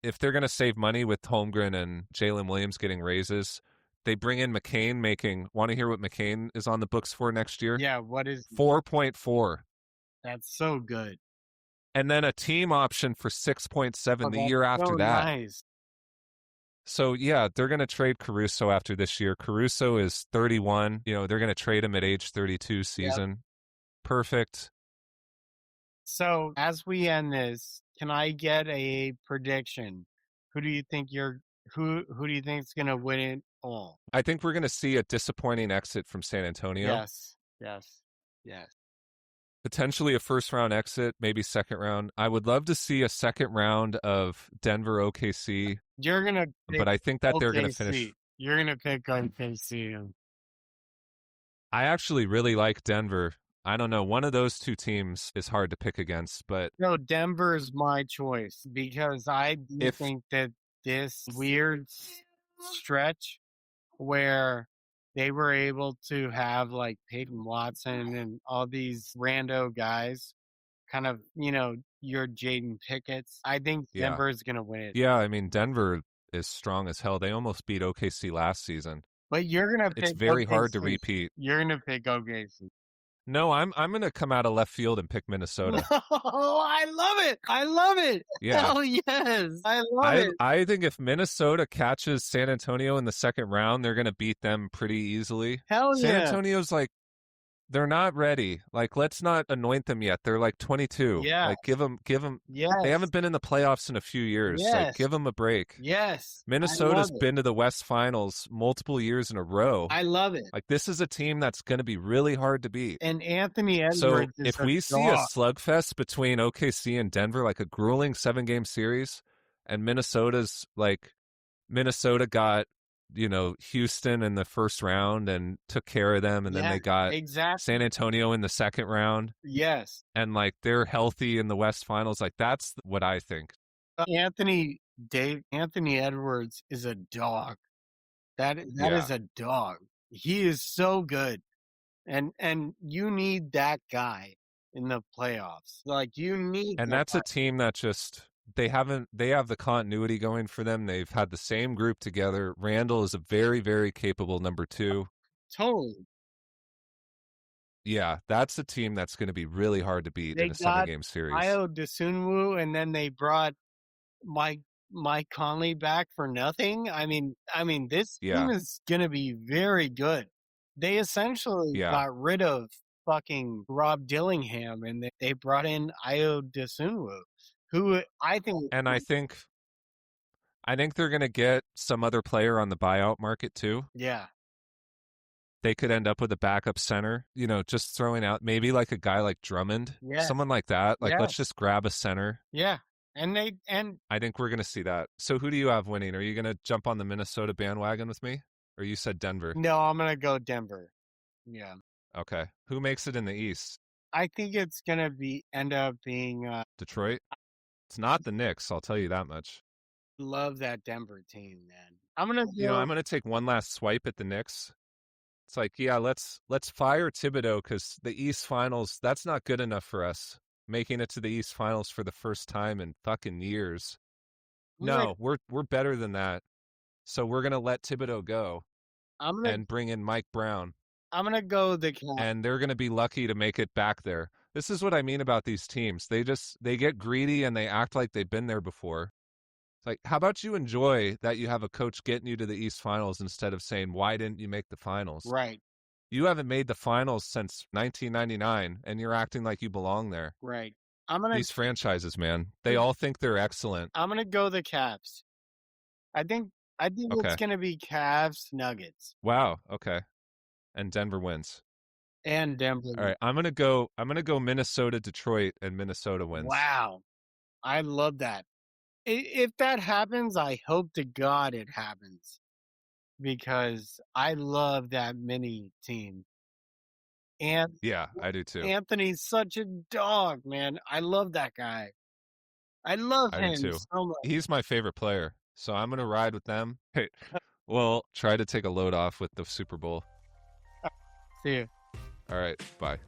If they're going to save money with Holmgren and Jalen Williams getting raises, they bring in McCain want to hear what McCain is on the books for next year? Yeah, what is 4.4. That's so good. And then a team option for 6.7 the year after that. Nice. So, yeah, they're going to trade Caruso after this year. Caruso is 31. They're going to trade him at age 32 season. Yep. Perfect. So, as we end this, can I get a prediction? Who do you think who do you think is going to win it all? I think we're going to see a disappointing exit from San Antonio. Yes. Potentially a first-round exit, maybe second round. I would love to see a second round of Denver OKC. You're going to but I think that they're going to finish. You're going to pick OKC. I actually really like Denver. I don't know. One of those two teams is hard to pick against, but no, Denver is my choice because I think that this weird stretch where they were able to have like Peyton Watson and all these rando guys, kind of, your Jaden Pickett's. I think Denver is going to win it. Yeah, I mean, Denver is strong as hell. They almost beat OKC last season. But you're going to pick It's very OKC. hard to repeat. You're going to pick OKC. No, I'm going to come out of left field and pick Minnesota. Oh, I love it. Yeah. Oh, yes. I love it. I think if Minnesota catches San Antonio in the second round, they're going to beat them pretty easily. Hell yeah. San Antonio's like, they're not ready. Like, let's not anoint them yet. They're like 22. Yeah. Like, give them. Yes. They haven't been in the playoffs in a few years. Yes. Like, give them a break. Yes. Minnesota's been to the West Finals multiple years in a row. I love it. Like, this is a team that's going to be really hard to beat. And Anthony Edwards. So if we see a slugfest between OKC and Denver, like a grueling 7-game series, and Minnesota got, Houston in the first round and took care of them, and then they got San Antonio in the second round. Yes. And like they're healthy in the West Finals. Like that's what I think. Anthony Edwards is a dog. That is a dog. He is so good. And you need that guy in the playoffs. Like you need And that's a team that just they have the continuity going for them. They've had the same group together. Randall is a very, very capable number 2. Totally. Yeah, that's a team that's going to be really hard to beat in a 7-game series. Ayo Dosunmu, and then they brought Mike Conley back for nothing. I mean, this team is going to be very good. They essentially got rid of fucking Rob Dillingham, and they brought in Ayo Dosunmu, who I think. And I think they're going to get some other player on the buyout market too. Yeah. They could end up with a backup center, just throwing out maybe like a guy like Drummond, someone like that. Like, let's just grab a center. Yeah. And I think we're going to see that. So who do you have winning? Are you going to jump on the Minnesota bandwagon with me? Or you said Denver? No, I'm going to go Denver. Yeah. Okay. Who makes it in the East? I think it's going to end up being Detroit? It's not the Knicks, I'll tell you that much. Love that Denver team, man. I'm gonna You know, go I'm going to take one last swipe at the Knicks. It's like, yeah, let's fire Thibodeau because the East Finals, that's not good enough for us. Making it to the East Finals for the first time in fucking years. I'm gonna No, we're better than that. So we're gonna let Thibodeau go I'm gonna and bring in Mike Brown, I'm gonna go the Cavs. and they're gonna be lucky to make it back there. This is what I mean about these teams. They get greedy and they act like they've been there before. It's like, how about you enjoy that you have a coach getting you to the East Finals instead of saying, why didn't you make the finals? Right, You haven't made the finals since 1999, and you're acting like you belong there. right. I'm gonna These franchises, man, they all think they're excellent. I'm gonna go the Cavs. I think I think it's Okay. gonna be Cavs Nuggets Wow. Okay. And Denver wins. and Denver. All right. I'm gonna go Minnesota, Detroit, and Minnesota wins. Wow, I love that. If that happens, I hope to God it happens because I love that mini team. And Yeah, I do too. Anthony's such a dog, man. I love that guy. I love I do him too. so much. He's my favorite player. So I'm gonna ride with them. Hey, well, try to take a load off with the Super Bowl. See you. All right, bye.